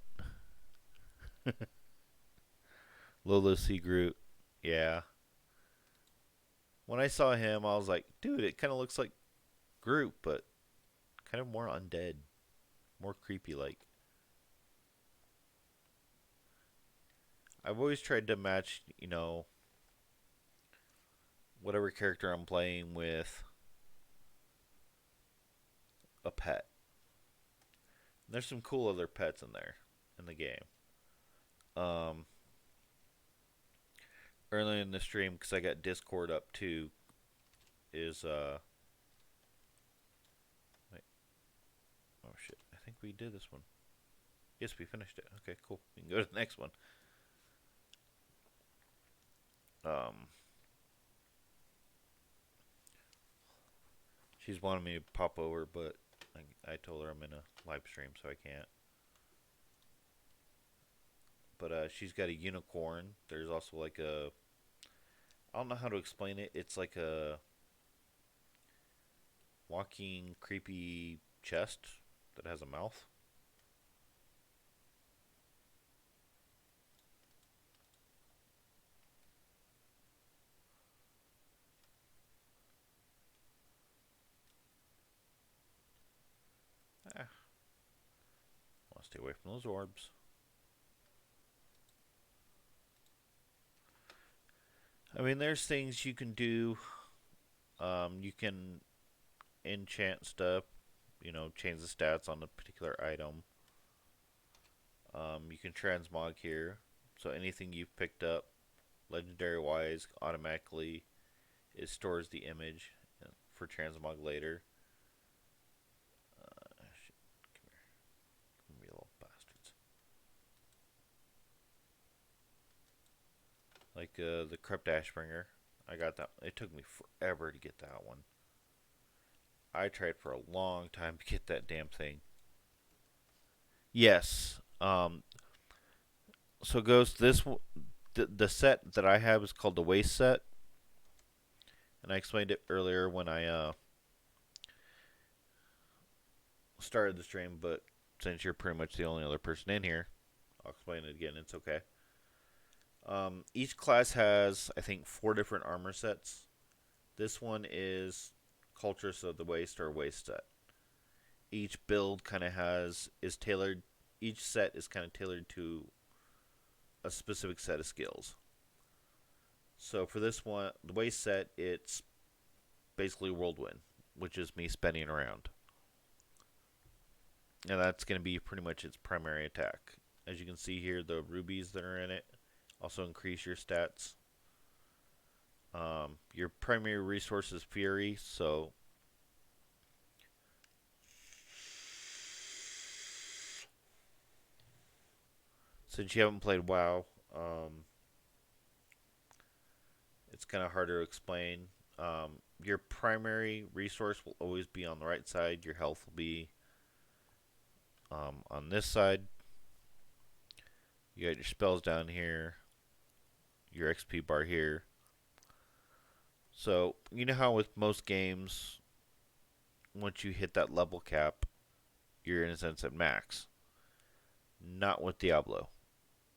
Lolo C. Groot. Yeah. When I saw him, I was like, dude, it kind of looks like Groot, but kind of more undead. More creepy like. I've always tried to match, whatever character I'm playing with a pet. And there's some cool other pets in there in the game. Um, Early in the stream, because I got Discord up too, is wait, oh shit, I think we did this one. Yes, we finished it. Okay, cool. We can go to the next one. Um, she's wanting me to pop over, but I told her I'm in a live stream, so I can't. But she's got a unicorn. There's also like a, I don't know how to explain it. It's like a walking creepy chest that has a mouth. Ah, I want to stay away from those orbs. I mean, there's things you can do. You can enchant stuff. Change the stats on a particular item. You can transmog here. So anything you've picked up, legendary wise, automatically it stores the image for transmog later. Shit, come here. Come here, you little bastards. Like the Crypt Ashbringer. I got that. It took me forever to get that one. I tried for a long time to get that damn thing. Yes. So Ghost, the set that I have is called the Waste set, and I explained it earlier when I started the stream, but since you're pretty much the only other person in here, I'll explain it again. It's okay. Each class has, I think, 4 different armor sets. This one is Cultures of the Waste or Waste set. Each build kind of is tailored. Each set is kind of tailored to a specific set of skills. So for this one, the Waste set, it's basically Whirlwind, which is me spinning around. And that's going to be pretty much its primary attack. As you can see here, the rubies that are in it also increase your stats. Your primary resource is Fury, so since you haven't played WoW, it's kind of hard to explain. Your primary resource will always be on the right side. Your health will be on this side. You got your spells down here, your XP bar here. So, you know how with most games, once you hit that level cap, you're in a sense at max. Not with Diablo.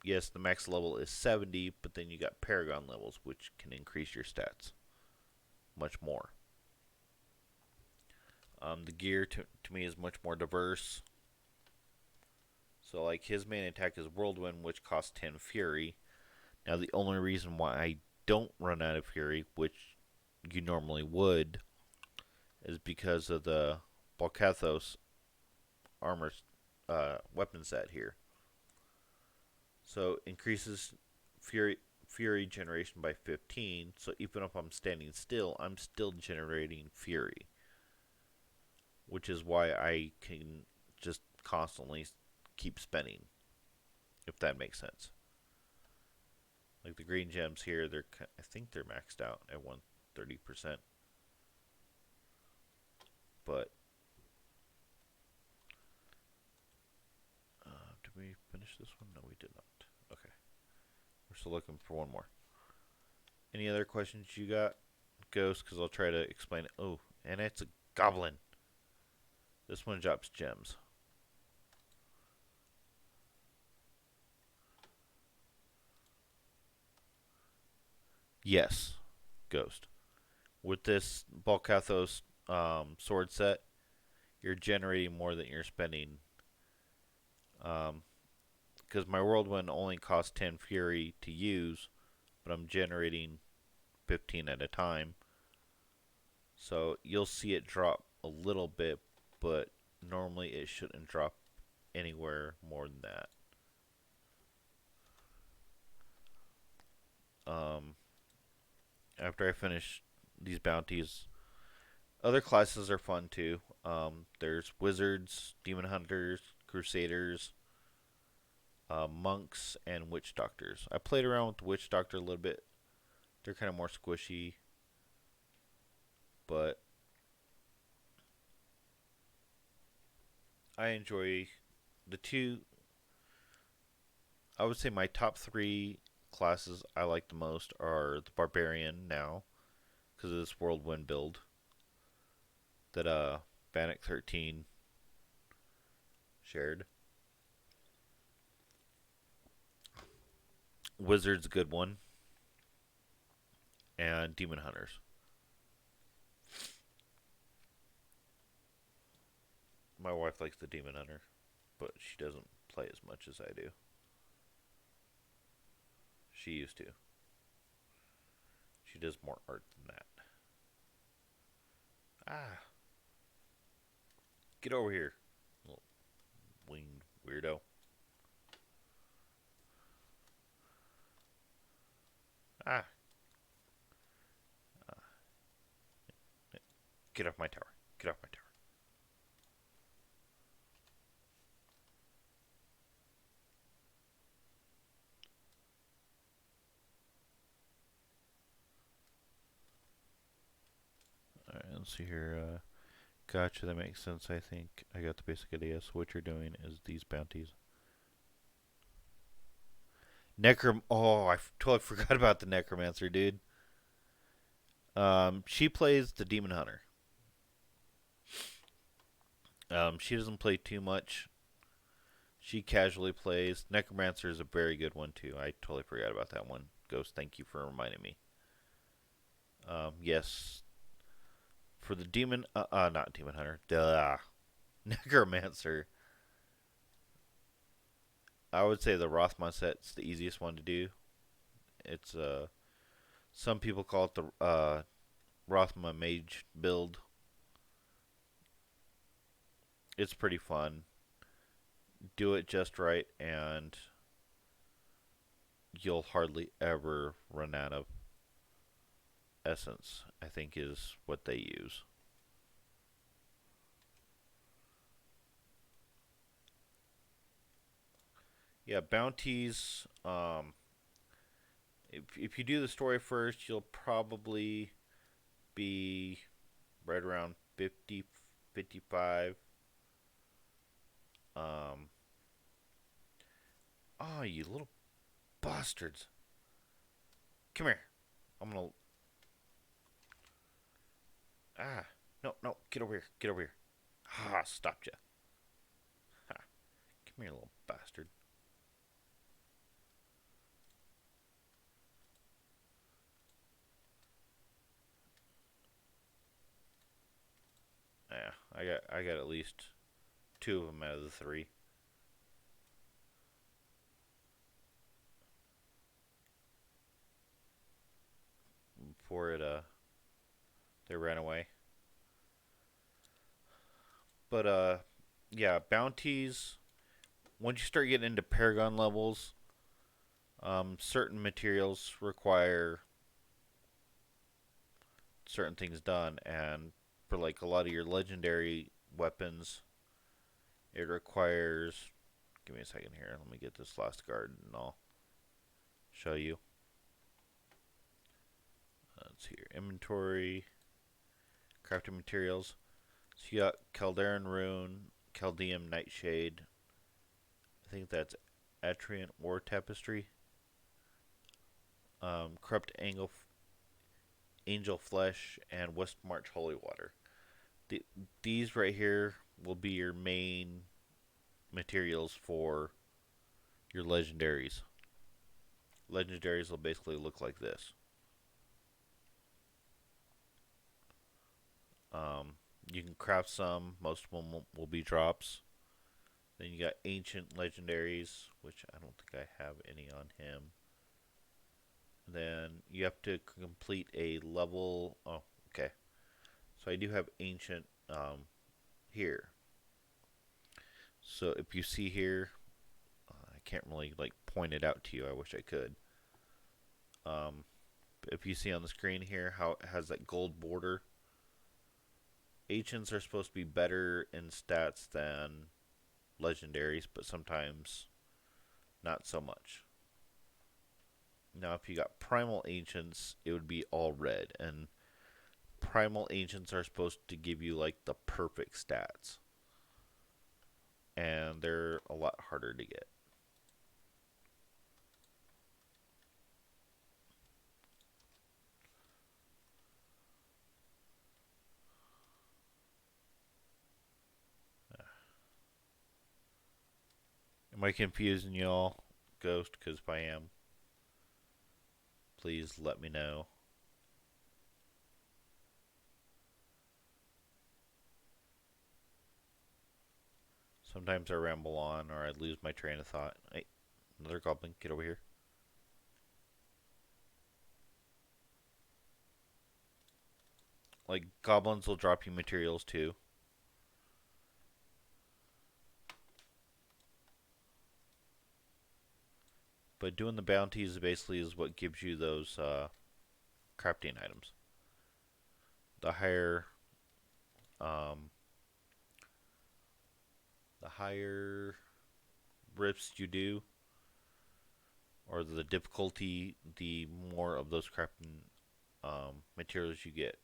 Yes, the max level is 70, but then you got Paragon levels, which can increase your stats much more. The gear to me is much more diverse. So, like, his main attack is Whirlwind, which costs 10 Fury. Now, the only reason why I don't run out of Fury, which you normally would, is because of the Balkathos armor weapon set here. So increases Fury generation by 15. So even if I'm standing still, I'm still generating Fury, which is why I can just constantly keep spinning, if that makes sense. Like the green gems here, I think they're maxed out at 130%. But did we finish this one? No, we did not. Okay. We're still looking for one more. Any other questions you got, Ghost? Because I'll try to explain it. Oh, and it's a goblin. This one drops gems. Yes, Ghost. With this Balkathos sword set, you're generating more than you're spending. Because my Whirlwind only costs 10 Fury to use, but I'm generating 15 at a time. So you'll see it drop a little bit, but normally it shouldn't drop anywhere more than that. After I finish these bounties, other classes are fun too. There's wizards, demon hunters, crusaders, monks, and witch doctors. I played around with the witch doctor a little bit. They're kind of more squishy, but I enjoy the two. I would say my top 3 classes I like the most are the barbarian now, because of this whirlwind build that Bannock 13 shared. Wizard's a good one, and demon hunters. My wife likes the demon hunter, but she doesn't play as much as I do. She used to. She does more art than that. Ah, get over here, little winged weirdo. Ah, get off my tower. Get off my tower. Alright, let's see here. Gotcha, that makes sense, I think. I got the basic idea. So what you're doing is these bounties. Oh, I totally forgot about the Necromancer, dude. She plays the Demon Hunter. She doesn't play too much. She casually plays. Necromancer is a very good one too. I totally forgot about that one. Ghost, thank you for reminding me. Yes, for the demon, not demon hunter, duh, necromancer. I would say the Rothman set's the easiest one to do. It's some people call it the Rothman mage build. It's pretty fun. Do it just right, and you'll hardly ever run out of essence, I think is what they use. Yeah, bounties. If you do the story first, you'll probably be right around 50, 55. Um, oh, you little bastards. Come here. I'm gonna. Ah. No, no. Get over here. Get over here. Ah, stopped you. Ha. Come here, little bastard. Yeah, I got at least two of them out of the three. Before it they ran away. But yeah, bounties. Once you start getting into Paragon levels, certain materials require certain things done, and for like a lot of your legendary weapons, it requires. Give me a second here. Let me get this last card, and I'll show you. Let's see here. Inventory, crafting materials. So you got Calderan Rune, Chaldean Nightshade. I think that's Atrian Ore Tapestry. Corrupt Angel Flesh, and West March Holy Water. These right here will be your main materials for your legendaries. Legendaries will basically look like this. Um, you can craft some. Most of them will be drops. Then you got ancient legendaries, which I don't think I have any on him. Then you have to complete a level. Oh, okay. So I do have ancient here. So if you see here, I can't really like point it out to you. I wish I could. Um, if you see on the screen here how it has that gold border, ancients are supposed to be better in stats than legendaries, but sometimes not so much. Now, if you got primal ancients, it would be all red, and primal ancients are supposed to give you like the perfect stats, and they're a lot harder to get. Am I confusing y'all, Ghost? Because if I am, please let me know. Sometimes I ramble on or I lose my train of thought. Hey, another goblin, get over here. Like, goblins will drop you materials too. But doing the bounties basically is what gives you those crafting items. The higher, um, the higher rifts you do, or the difficulty, the more of those crafting materials you get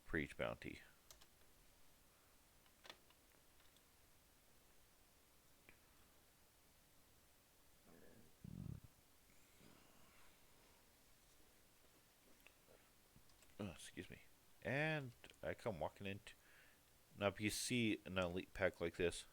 for each bounty. Oh, excuse me. And I come walking into. Now, if you see an elite pack like this,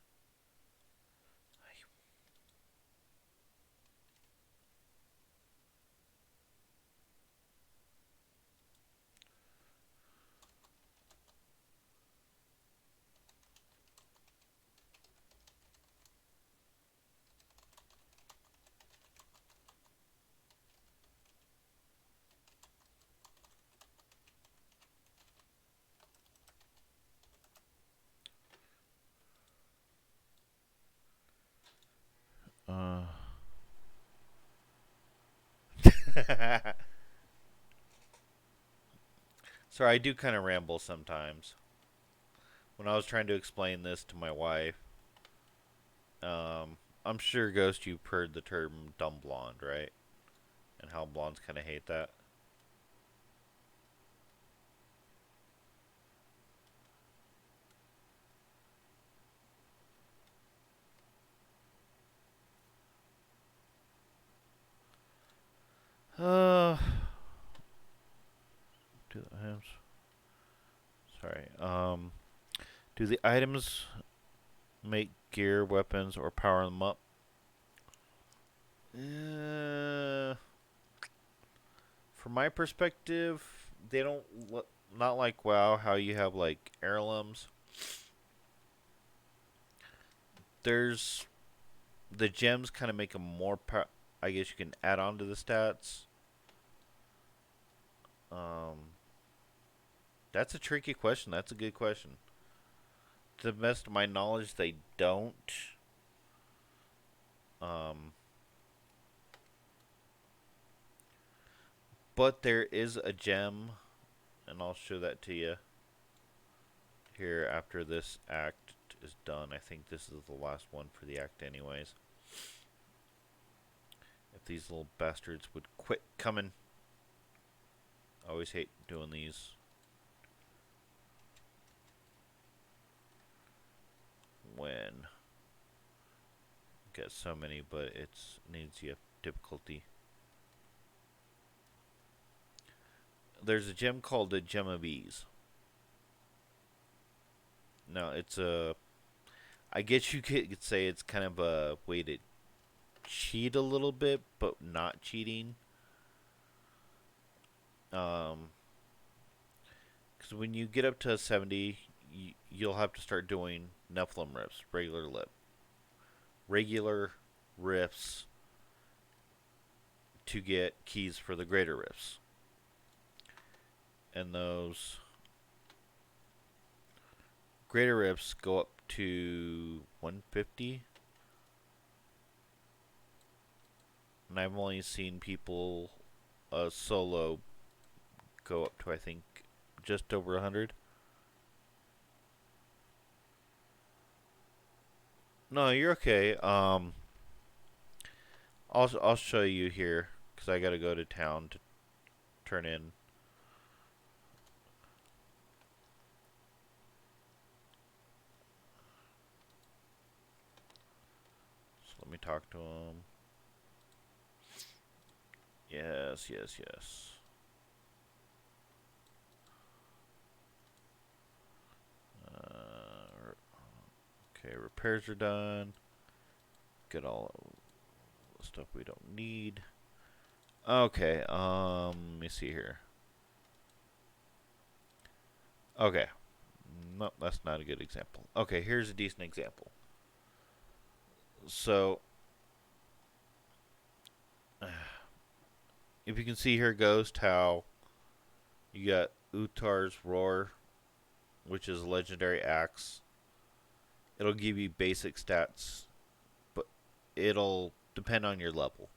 uh, sorry, I do kind of ramble sometimes. When I was trying to explain this to my wife, I'm sure Ghost, you've heard the term dumb blonde, right? And how blondes kind of hate that. Uh, do the items. Sorry. Do the items make gear, weapons, or power them up? From my perspective, they don't. Not like WoW, how you have like heirlooms. There's the gems kind of make them more. I guess you can add on to the stats. Um, that's a tricky question. That's a good question. To the best of my knowledge, they don't. Um, but there is a gem, and I'll show that to you here after this act is done. I think this is the last one for the act, anyways. If these little bastards would quit coming. I always hate doing these. When get so many, but it needs the difficulty. There's a gem called the Gem of Ease. Now it's a. I guess you could say it's kind of a way to cheat a little bit, but not cheating. Um, because when you get up to 70, you'll have to start doing Nephilim riffs, regular riffs to get keys for the greater riffs. And those greater riffs go up to 150. And I've only seen people solo go up to, I think, just over 100. No, you're okay. I'll show you here because I gotta go to town to turn in. So let me talk to him. Yes, yes, yes. Okay, repairs are done. Get all the stuff we don't need. Okay, let me see here. Okay. No, that's not a good example. Okay, here's a decent example. So, if you can see here, Ghost, how you got Utar's Roar, which is a legendary axe. It'll give you basic stats, but it'll depend on your level.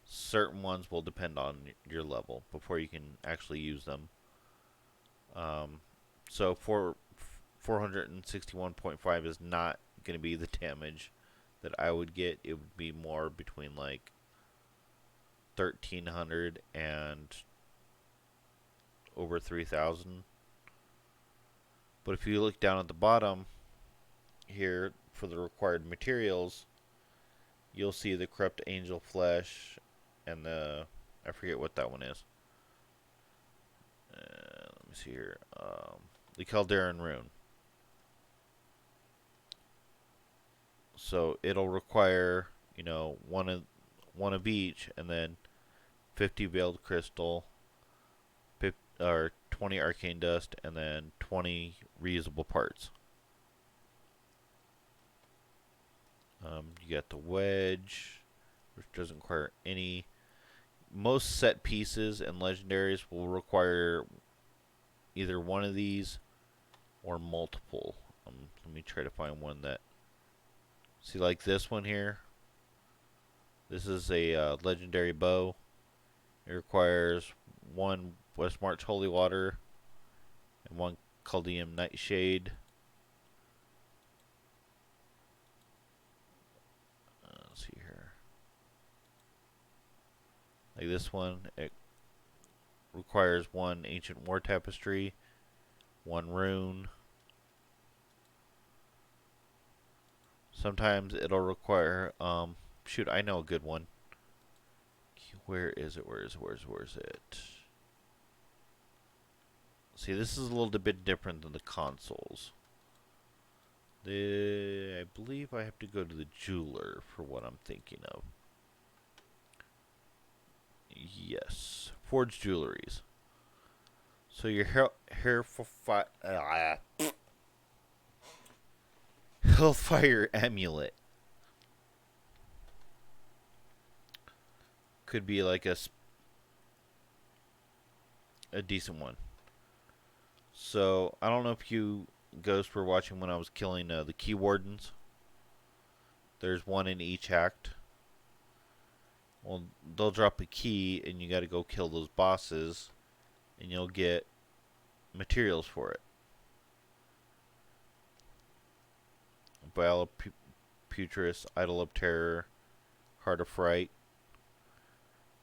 Certain ones will depend on your level before you can actually use them. Um, so for 461.5 is not going to be the damage that I would get. It would be more between like 1300 and over 3000. But if you look down at the bottom here for the required materials, you'll see the corrupt angel flesh and the, I forget what that one is. Let me see here. the Calderan rune. So it'll require, one of each, and then 50 veiled crystal, or 20 arcane dust, and then 20 reusable parts. You got the wedge, which doesn't require any. Most set pieces and legendaries will require either one of these or multiple. Let me try to find one that. See, like this one here. This is a legendary bow. It requires one West March Holy Water and one Caldeum Nightshade. Let's see here. Like this one, it requires one Ancient War Tapestry, one rune. Sometimes it'll require, shoot, I know a good one. Where is it? Where is it? See, this is a little bit different than the consoles. I believe I have to go to the jeweler for what I'm thinking of. Yes, Forged Jewelries. So your Hellfire Amulet could be like a decent one. So I don't know if you ghosts were watching when I was killing the key wardens. There's one in each act. Well, they'll drop a key, and you got to go kill those bosses, and you'll get materials for it. Vial of Putris, Idol of Terror, Heart of Fright,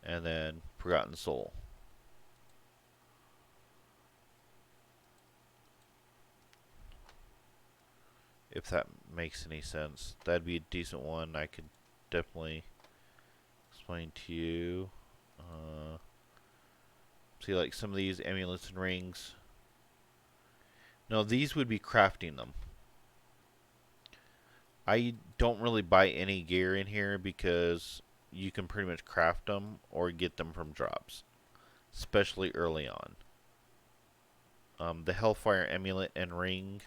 and then Forgotten Soul. If that makes any sense. That'd be a decent one. I could definitely explain to you. See, like some of these amulets and rings. No, these would be crafting them. I don't really buy any gear in here because you can pretty much craft them or get them from drops, especially early on. The Hellfire Amulet and Ring,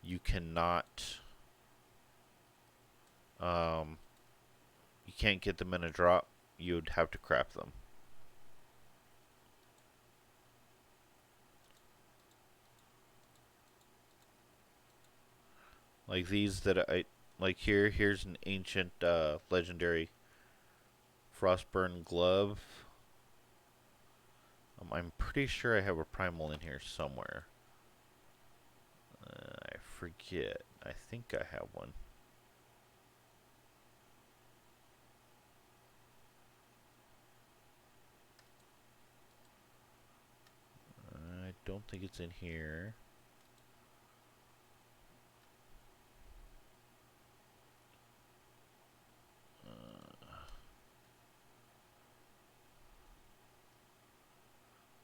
you cannot, you can't get them in a drop. You'd have to craft them. Like these that I like here. Here's an ancient legendary Frostburn glove. I'm pretty sure I have a primal in here somewhere. I forget. I think I have one. I don't think it's in here.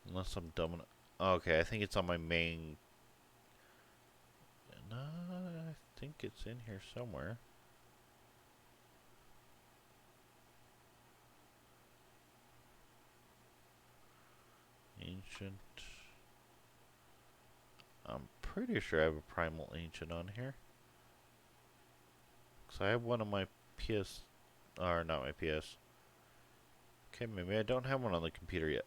Unless I'm dumb. Okay, I think it's on my main. No, I think it's in here somewhere. Ancient. I'm pretty sure I have a primal ancient on here. Because I have one on my PS. Or not my PS. Okay, maybe I don't have one on the computer yet.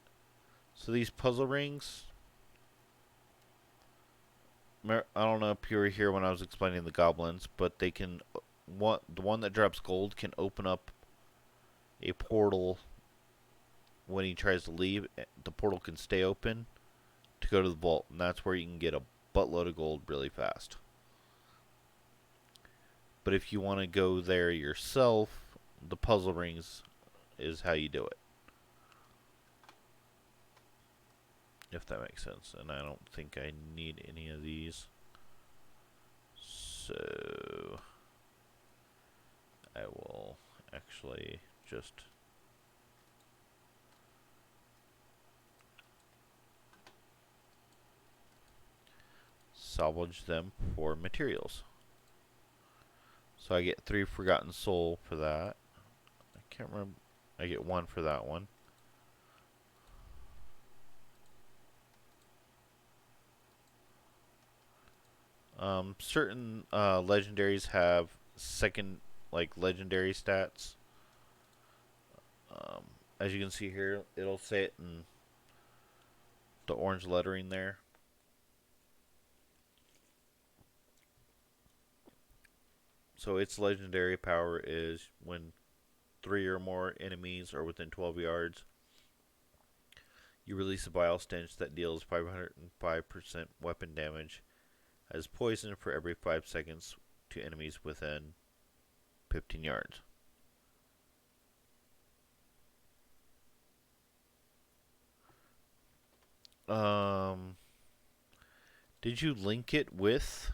So these puzzle rings. I don't know if you were here when I was explaining the goblins, but they can. The one that drops gold can open up a portal when he tries to leave. The portal can stay open to go to the vault, and that's where you can get a buttload of gold really fast. But if you want to go there yourself, the puzzle rings is how you do it. If that makes sense. And I don't think I need any of these. So I will actually just salvage them for materials. So I get 3 Forgotten Soul for that. I can't remember. I get 1 for that one. Certain legendaries have second, like, legendary stats. Um, as you can see here, it'll say it in the orange lettering there. So its legendary power is when 3 or more enemies are within 12 yards, you release a bile stench that deals 505% weapon damage as poison for every 5 seconds to enemies within 15 yards. Um, did you link it with?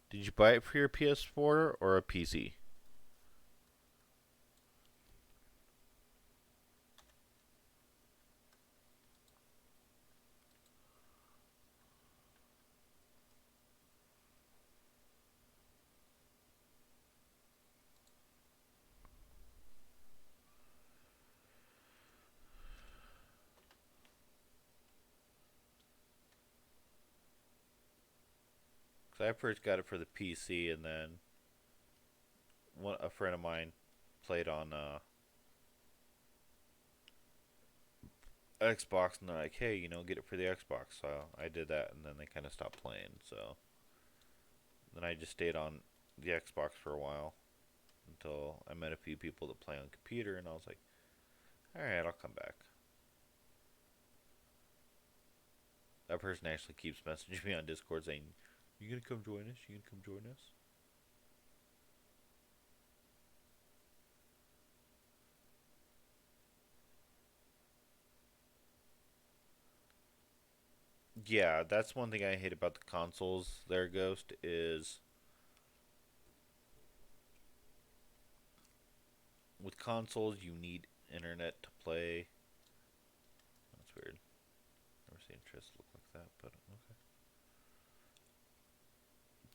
Did you buy it for your PS4 or a PC? Because I first got it for the PC, and then a friend of mine played on Xbox, and they're like, "Hey, get it for the Xbox." So I did that, and then they kind of stopped playing. So then I just stayed on the Xbox for a while until I met a few people that play on computer, and I was like, "All right, I'll come back." That person actually keeps messaging me on Discord saying, "You gonna come join us? You gonna come join us?" Yeah, that's one thing I hate about the consoles there, Ghost, is with consoles you need internet to play. That's weird. Never seen Triss look like that, but okay.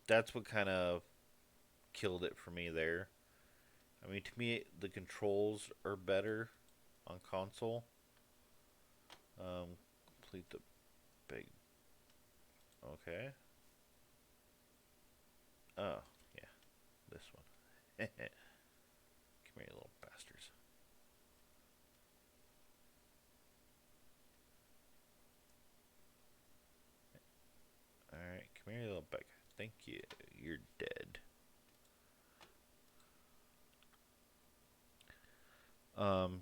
That's what kind of killed it for me there. I mean, to me, the controls are better on console. Complete the big. Okay. Oh, yeah, this one. Come here, you little bastards. Alright, come here, you little bug. Thank you. You're dead.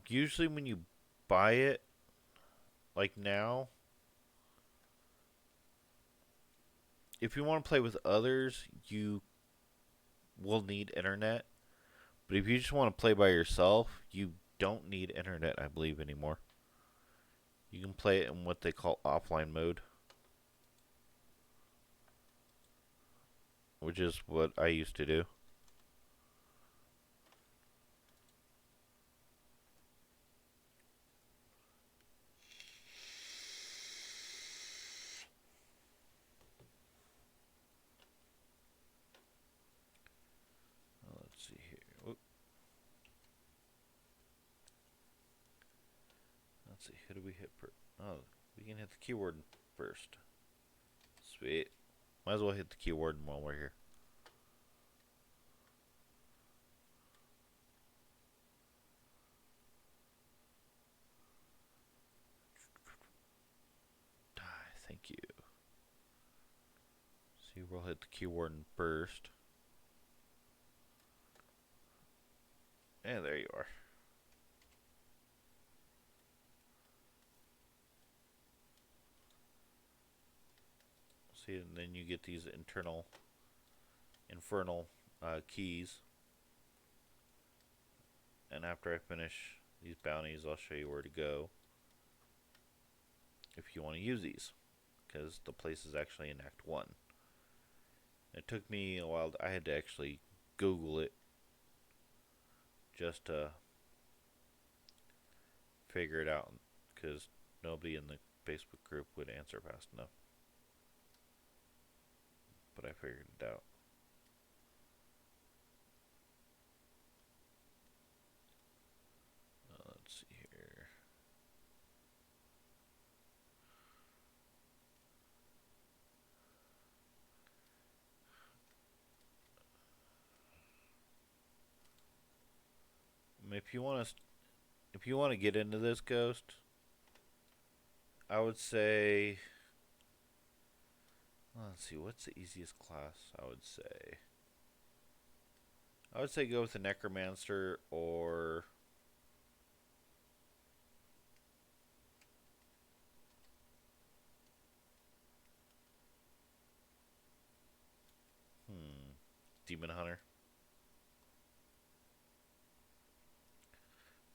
Usually when you buy it, like now, if you want to play with others, you will need internet. But if you just want to play by yourself, you don't need internet, I believe, anymore. You can play it in what they call offline mode, which is what I used to do. Let's see here. Whoop. Let's see. Who do we hit first? Oh, we can hit the keyword first. Sweet. Might as well hit the keyword while we're here. Die. Thank you. See, we'll hit the keyword first. And there you are. See, and then you get these infernal keys. And after I finish these bounties, I'll show you where to go if you want to use these, because the place is actually in Act 1. It took me a while. I had to actually Google it just to figure it out, because nobody in the Facebook group would answer fast enough. but I figured it out. Let's see here. If you want to get into this ghost, I would say. Let's see, what's the easiest class? I would say go with the necromancer or demon hunter.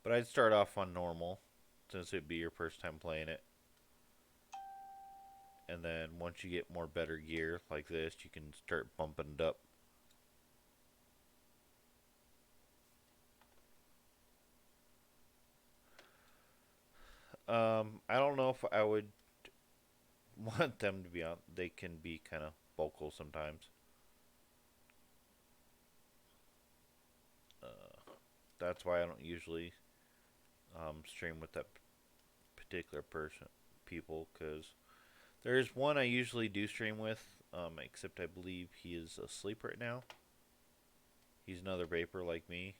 But I'd start off on normal, since it'd be your first time playing it. And then once you get more better gear like this, you can start bumping it up. I don't know if I would want them to be on. They can be kind of vocal sometimes. That's why I don't usually stream with that particular people, because there's one I usually do stream with, except I believe he is asleep right now. He's another vapor like me.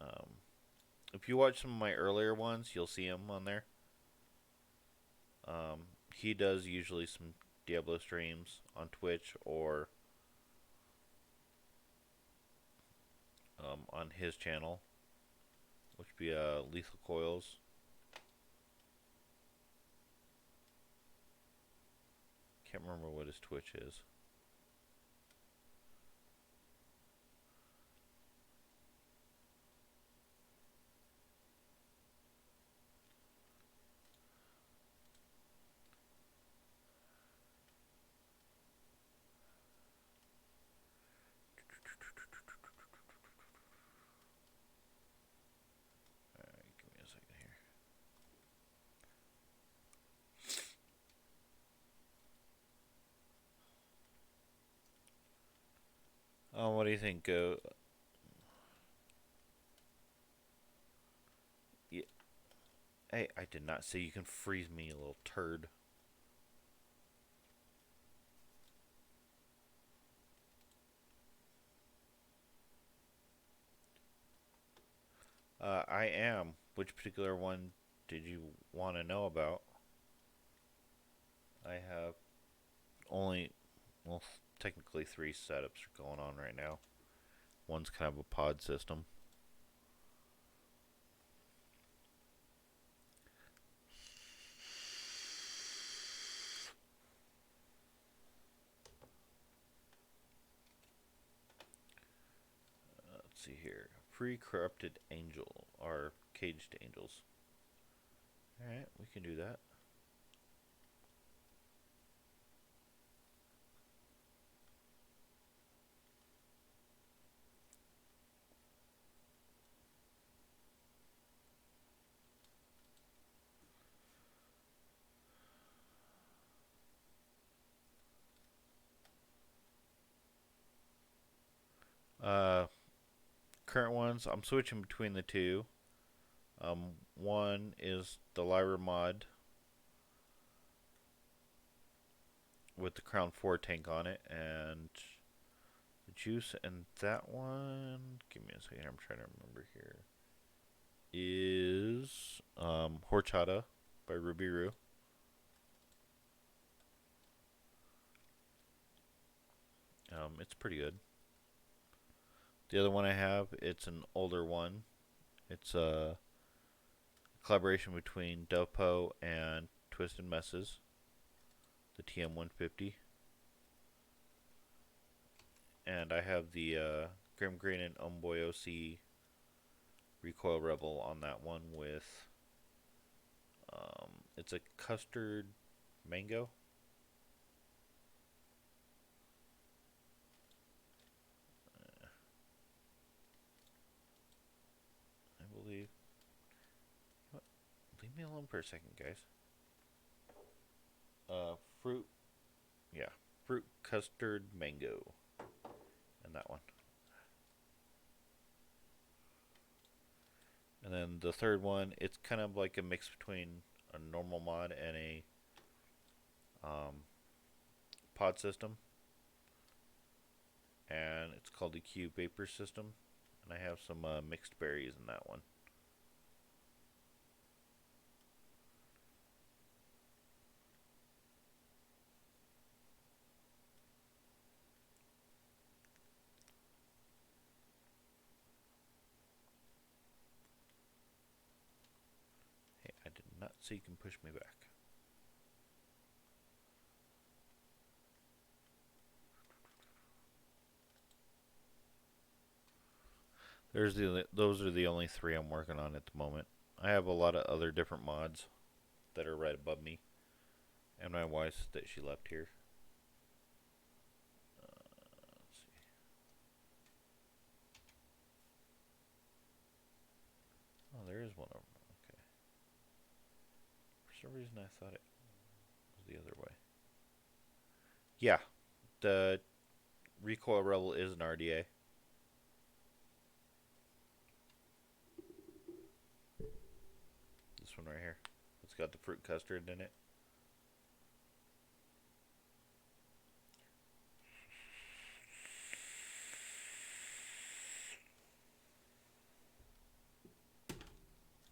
Um, if you watch some of my earlier ones, you'll see him on there. He does usually some Diablo streams on Twitch or on his channel, which would be Lethal Coils. Can't remember what his Twitch is. Alright, give me a second here. What do you think? Yeah. Hey, I did not say you can freeze me, you little turd. I am. Which particular one did you want to know about? I have only, well, technically 3 setups are going on right now. One's kind of a pod system. Let's see here. Free corrupted angel, or caged angels. Alright, we can do that. Uh, Current ones, I'm switching between the two. One is the Lyra mod with the Crown 4 tank on it, and the juice, and that one, give me a second, I'm trying to remember here, is Horchata by Rubiru. It's pretty good. The other one I have, it's an older one. It's a collaboration between Dopo and Twisted Messes, the TM150. And I have the Grim Green and Umboy OC Recoil Rebel on that one with, it's a custard mango. I believe. What? Leave me alone for a second, guys. Fruit. Yeah. fruit custard mango. And that one. And then the third one, it's kind of like a mix between a normal mod and a um, pod system. And it's called the Cube Vapor System. And I have some mixed berries in that one. Hey, I did not see you can push me back. Those are the only three I'm working on at the moment. I have a lot of other different mods that are right above me, and my wife that she left here. Let's see. Oh, there is one of them. Okay. For some reason, I thought it was the other way. Yeah, the Recoil Rebel is an RDA. This one right here. It's got the fruit custard in it.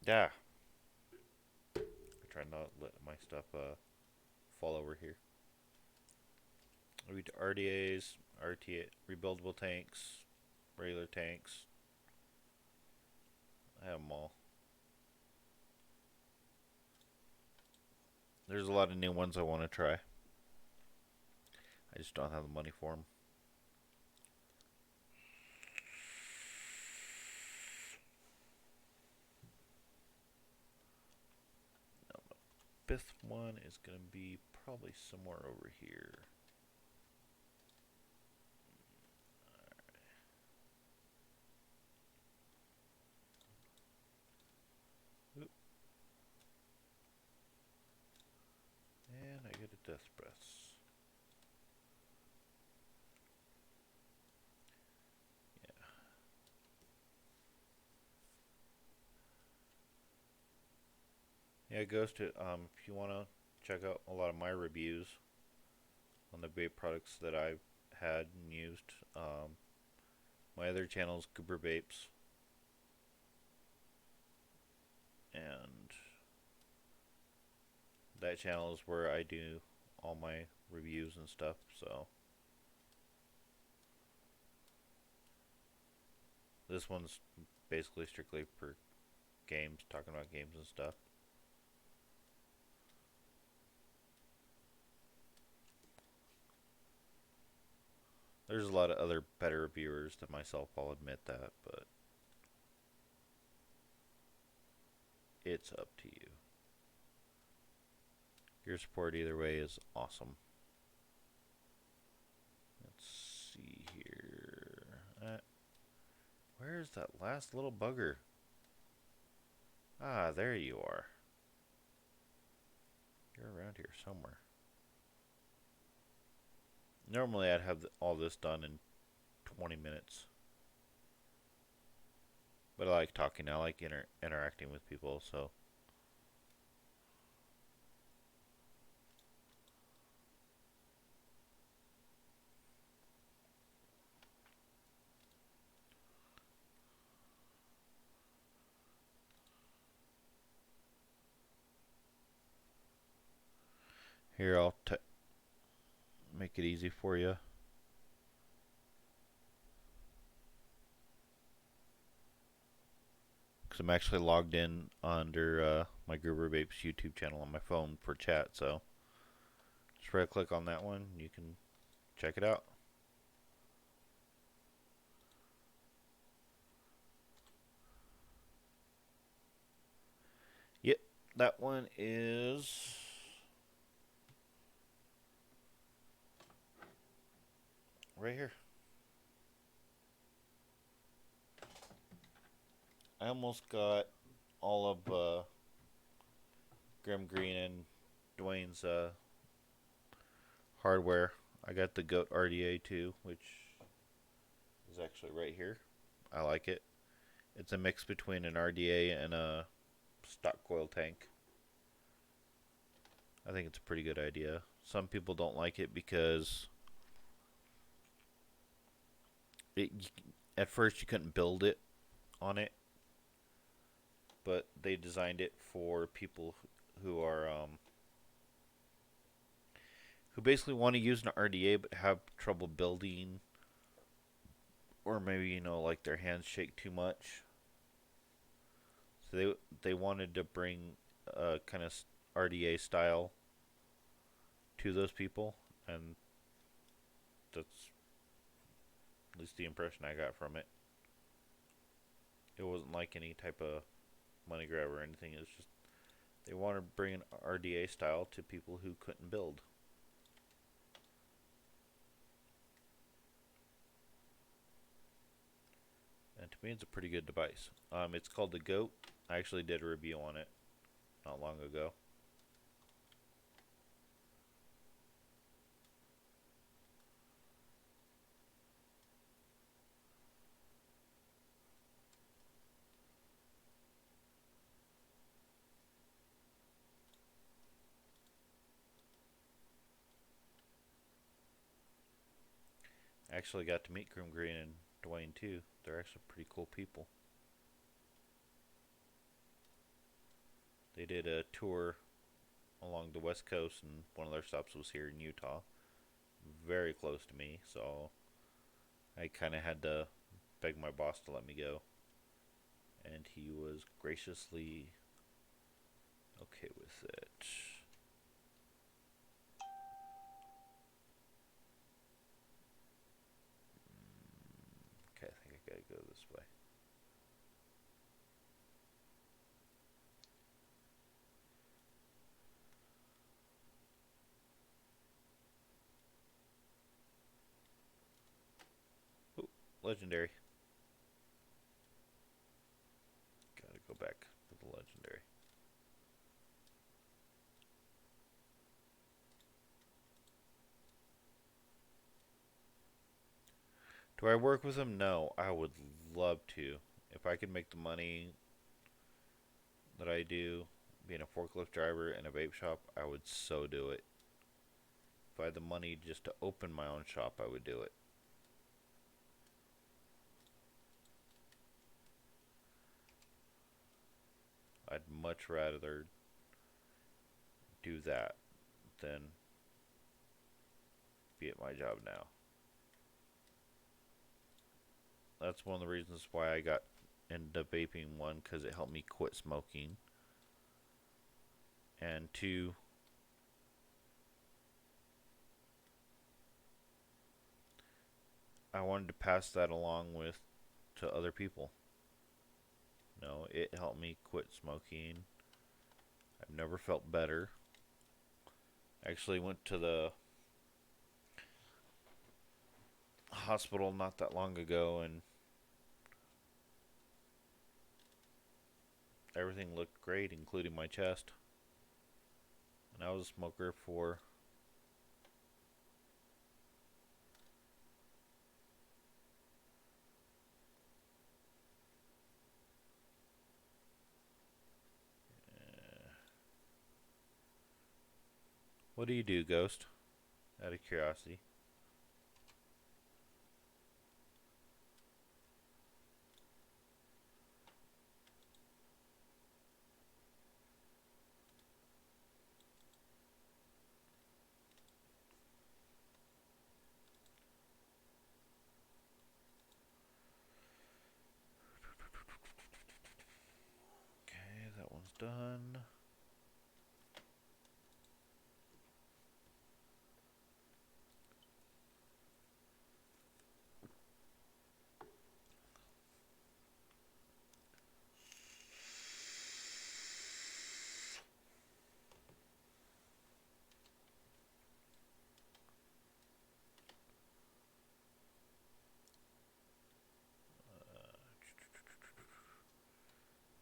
Yeah. I try not to let my stuff fall over here. We do RDAs, RTA, rebuildable tanks, regular tanks. I have them all. There's a lot of new ones I want to try. I just don't have the money for them. Now, the fifth one is going to be probably somewhere over here. Oop. And I get a death breath. Yeah, Ghost, if you want to check out a lot of my reviews on the vape products that I've had and used, my other channel is Goober Vapes. And that channel is where I do all my reviews and stuff, so. This one's basically strictly for games, talking about games and stuff. There's a lot of other better reviewers than myself, I'll admit that, but it's up to you. Your support either way is awesome. Let's see here. Where's that last little bugger? Ah, there you are. You're around here somewhere. Normally I'd have all this done in 20 minutes. But I like talking, I like interacting with people, so. Here, I'll make it easy for you. Because I'm actually logged in under my Goober Vapes YouTube channel on my phone for chat, so just right click on that one, you can check it out. Yep, that one is right here. I almost got all of Grim Green and Dwayne's hardware. I got the goat RDA too, which is actually right here. I like it. It's a mix between an RDA and a stock coil tank. I think it's a pretty good idea. Some people don't like it because it, at first you couldn't build it on it, but they designed it for people who are who basically want to use an RDA but have trouble building, or maybe like their hands shake too much. So they wanted to bring a kind of RDA style to those people, and that's at least the impression I got from it. It wasn't like any type of money grab or anything. It's just they want to bring an RDA style to people who couldn't build. And to me, it's a pretty good device. It's called the Goat. I actually did a review on it not long ago. I actually got to meet Grim Green and Dwayne too. They're actually pretty cool people. They did a tour along the West Coast, and one of their stops was here in Utah, very close to me. So I kind of had to beg my boss to let me go, and he was graciously okay with it. Okay, I think I gotta go this way. Ooh, legendary. Gotta go back to the legendary. Do I work with him? No, I would love to. If I could make the money that I do being a forklift driver in a vape shop, I would so do it. If I had the money just to open my own shop, I would do it. I'd much rather do that than be at my job now. That's one of the reasons why I got into vaping. One, because it helped me quit smoking, and two, I wanted to pass that along with to other people. No, it helped me quit smoking. I've never felt better. I actually went to the hospital not that long ago, and everything looked great, including my chest. And I was a smoker for what do you do, Ghost? Out of curiosity. Okay, that one's done.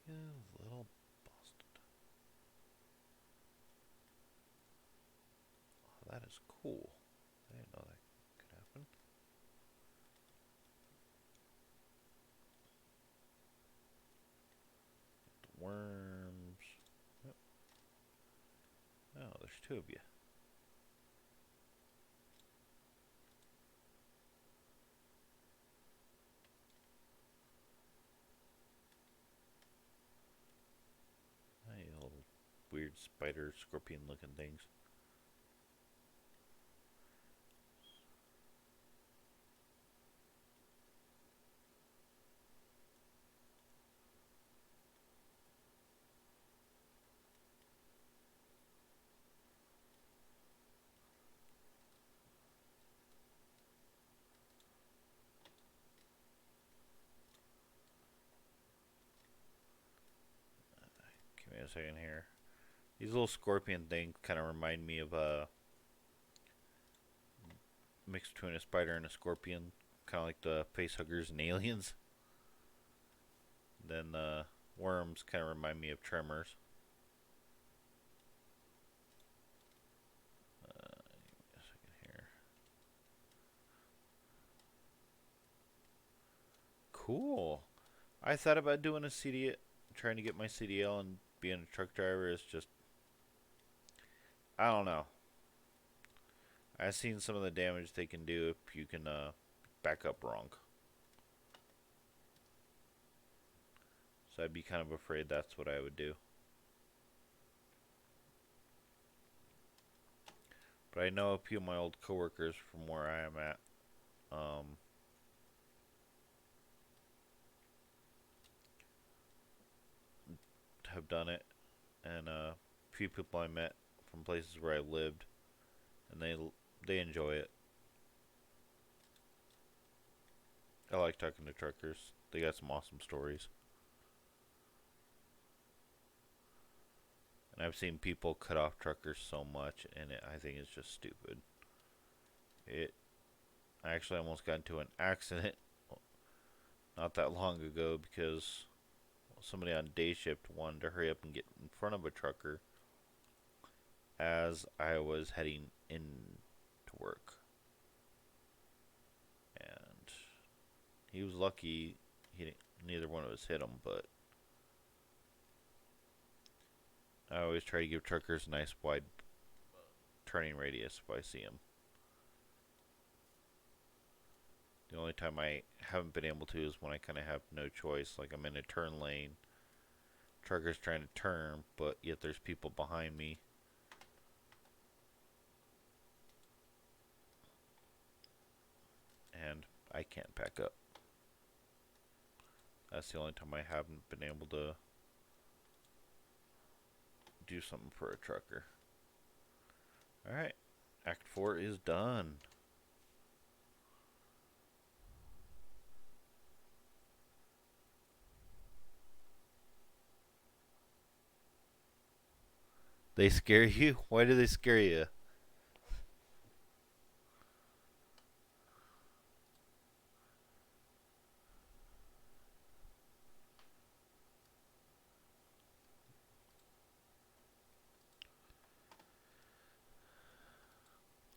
You little bastard. Oh, that is cool. I didn't know that there's two of you. Hey, little weird spider, scorpion looking things. Give me a second here. These little scorpion things kind of remind me of a mix between a spider and a scorpion, kind of like the face huggers and aliens. Then the worms kind of remind me of tremors. Give me a second here. Cool. I thought about doing a CDL, trying to get my CDL and being a truck driver is just, I don't know. I've seen some of the damage they can do if you can back up wrong. So I'd be kind of afraid that's what I would do. But I know a few of my old coworkers from where I am at have done it, and a few people I met from places where I lived, and they enjoy it. I like talking to truckers. They got some awesome stories. And I've seen people cut off truckers so much, and I think it's just stupid. I actually almost got into an accident not that long ago because somebody on day shift wanted to hurry up and get in front of a trucker as I was heading in to work. And he was lucky neither one of us hit him, but I always try to give truckers a nice wide turning radius if I see them. The only time I haven't been able to is when I kind of have no choice. Like I'm in a turn lane, trucker's trying to turn, but yet there's people behind me. And I can't back up. That's the only time I haven't been able to do something for a trucker. Alright, Act 4 is done. They scare you? Why do they scare you?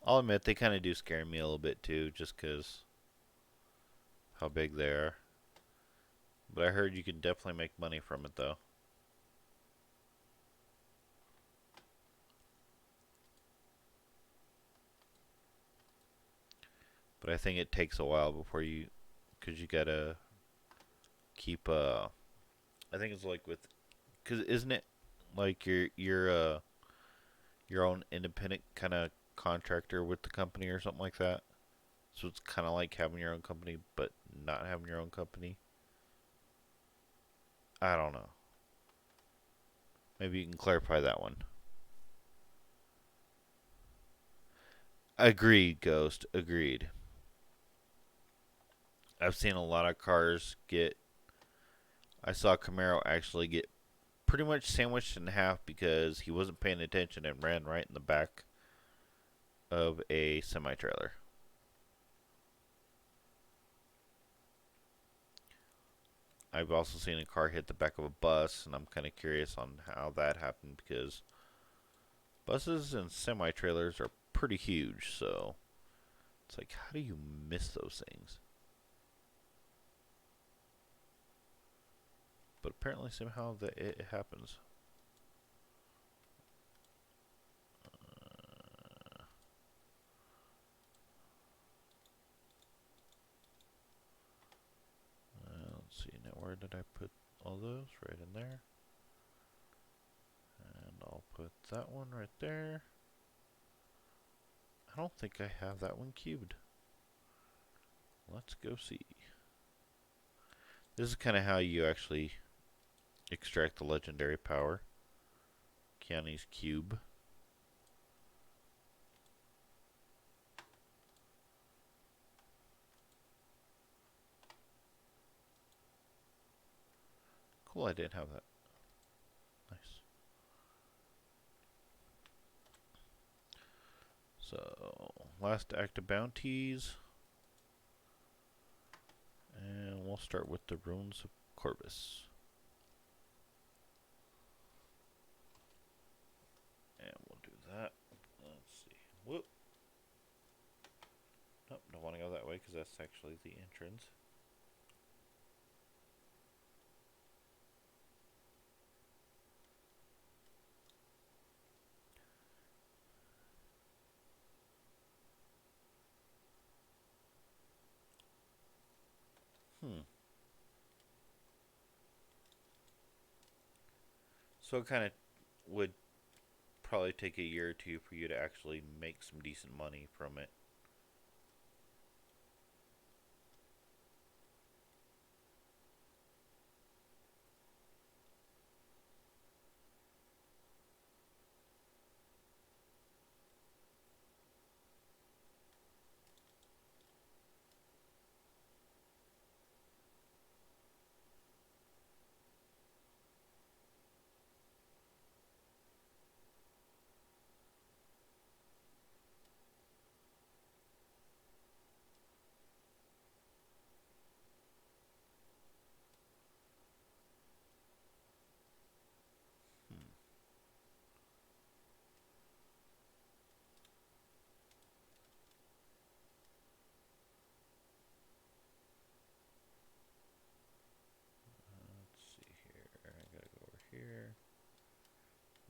I'll admit they kind of do scare me a little bit too, just because how big they are. But I heard you can definitely make money from it though. But I think it takes a while before you, because you gotta keep I think it's like with, because isn't it like your own independent kind of contractor with the company or something like that? So it's kind of like having your own company, but not having your own company. I don't know. Maybe you can clarify that one. Agreed, Ghost. Agreed. I've seen a lot of cars get. I saw a Camaro actually get pretty much sandwiched in half because he wasn't paying attention and ran right in the back of a semi trailer. I've also seen a car hit the back of a bus, and I'm kind of curious on how that happened because buses and semi trailers are pretty huge, so it's like, how do you miss those things? But apparently, somehow, it happens. where did I put all those? Right in there. And I'll put that one right there. I don't think I have that one cubed. Let's go see. This is kind of how you actually extract the legendary power. Keanu's cube. Cool, I didn't have that. Nice. So, last active bounties. And we'll start with the Ruins of Corvus. And we'll do that. Let's see. Whoop. Nope, don't want to go that way because that's actually the entrance. So it kind of would probably take a year or two for you to actually make some decent money from it. Let's see here. I gotta go over here.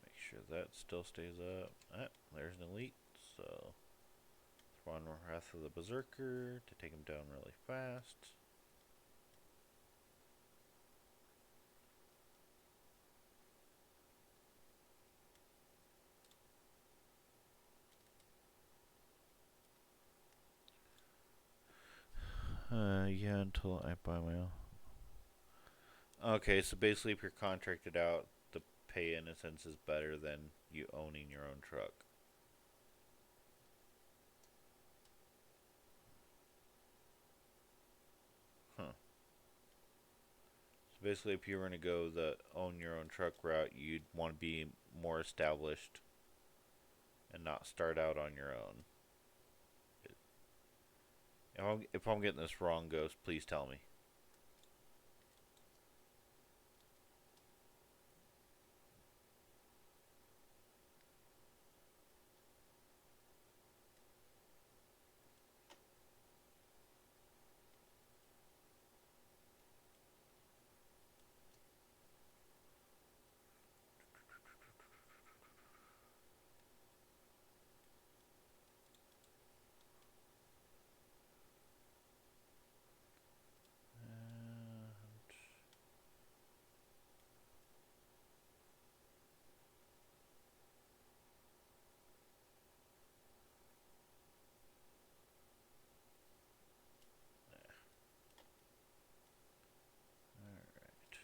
Make sure that still stays up. Ah, there's an elite. So, throw on Wrath of the Berserker to take him down really fast. Yeah, until I buy my own. Okay, so basically, if you're contracted out, the pay in a sense is better than you owning your own truck. Huh. So basically, if you were going to go the own your own truck route, you'd want to be more established and not start out on your own. If I'm getting this wrong, Ghost, please tell me. Alright.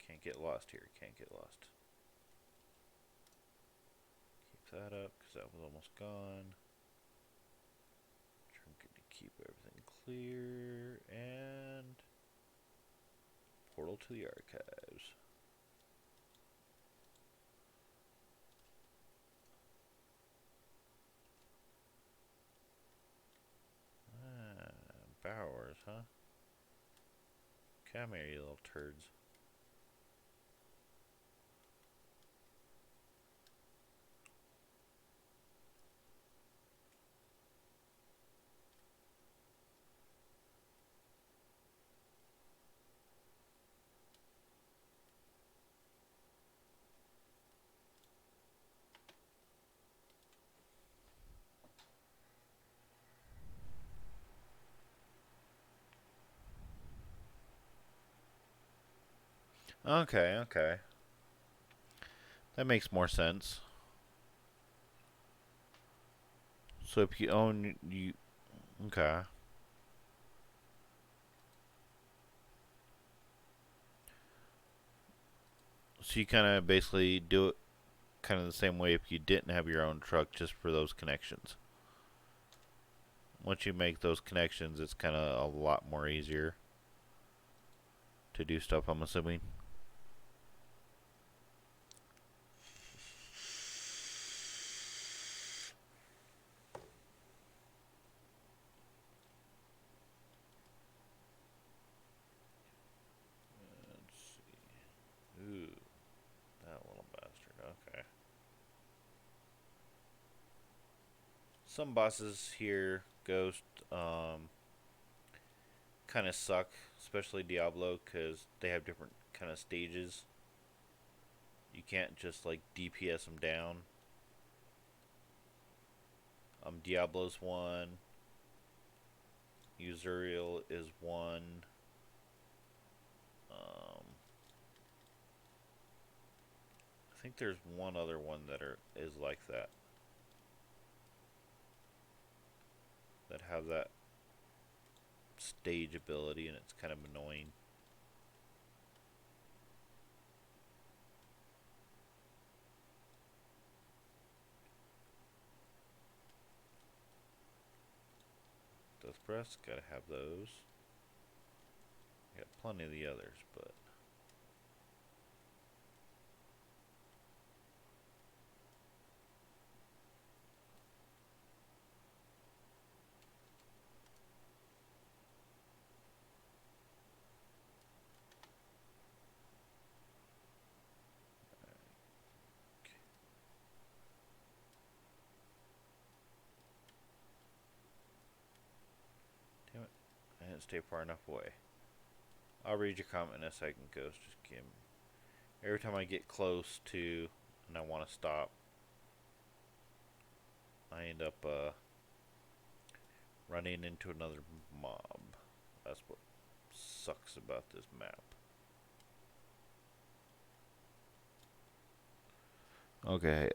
Can't get lost here. Can't get lost. Keep that up because that was almost gone. Trinket to keep everything clear. And portal to the archives. Bowers, huh? Come here, you little turds. Okay, okay. That makes more sense. So if you own you okay. So you kind of basically do it kind of the same way if you didn't have your own truck just for those connections. Once you make those connections, it's kind of a lot more easier to do stuff, I'm assuming. Let's see. Ooh, that little bastard. Okay. Some bosses here, Ghost, kind of suck, especially Diablo, because they have different kind of stages. You can't just like DPS them down. Diablo's one. Uzuriel is one. I think there's one other one is like that. That have that stage ability, and it's kind of annoying. Death Breaths, gotta have those. Got plenty of the others, but damn it, I didn't stay far enough away. I'll read your comment in a second, Ghost. Just give me. Every time I get close to and I want to stop, I end up running into another mob. That's what sucks about this map. Okay,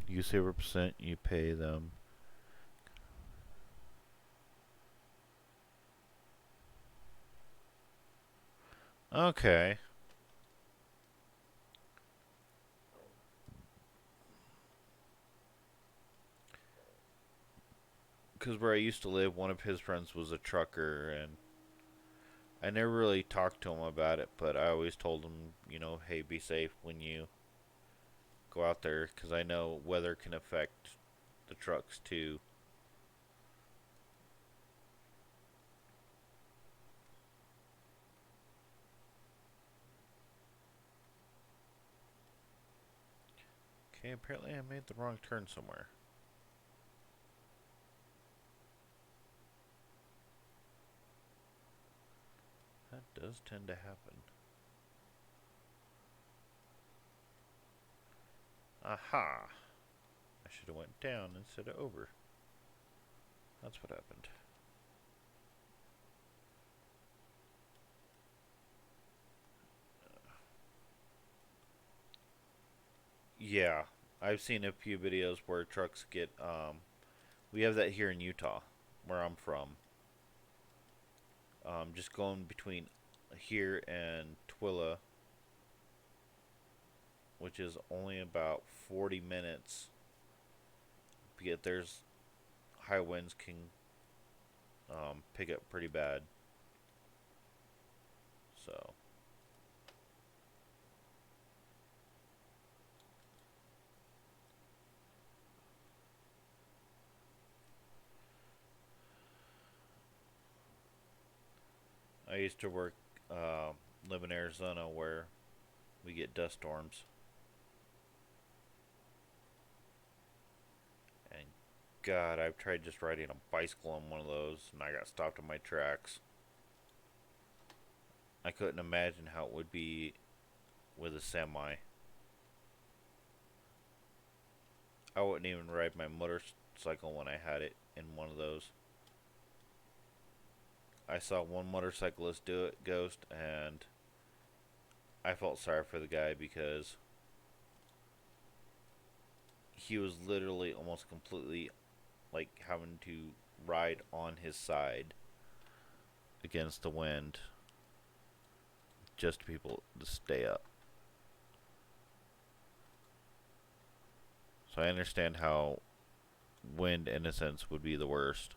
you save a percent, you pay them. Okay. Because where I used to live, one of his friends was a trucker, and I never really talked to him about it, but I always told him, hey, be safe when you go out there, because I know weather can affect the trucks too. Okay, apparently I made the wrong turn somewhere. That does tend to happen. Aha! I should have went down instead of over. That's what happened. Yeah, I've seen a few videos where trucks get. We have that here in Utah, where I'm from. Just going between here and Twilla, which is only about 40 minutes. Yet there's high winds can pick up pretty bad. So I used to live in Arizona where we get dust storms. And God, I've tried just riding a bicycle on one of those, and I got stopped in my tracks. I couldn't imagine how it would be with a semi. I wouldn't even ride my motorcycle when I had it in one of those. I saw one motorcyclist do it, Ghost, and I felt sorry for the guy because he was literally almost completely like having to ride on his side against the wind just to people to stay up. So I understand how wind, in a sense, would be the worst.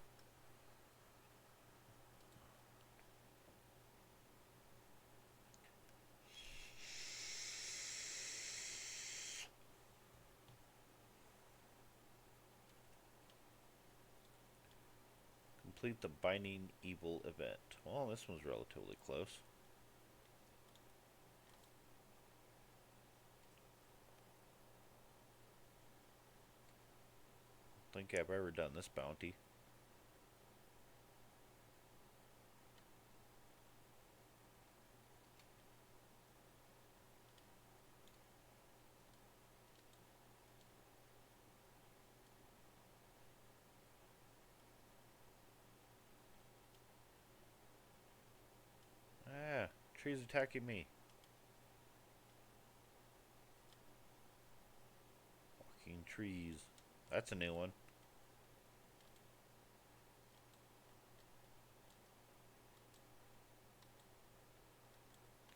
Complete the Binding Evil event. Well, this one's relatively close. I don't think I've ever done this bounty. Ah, trees attacking me. Walking trees. That's a new one.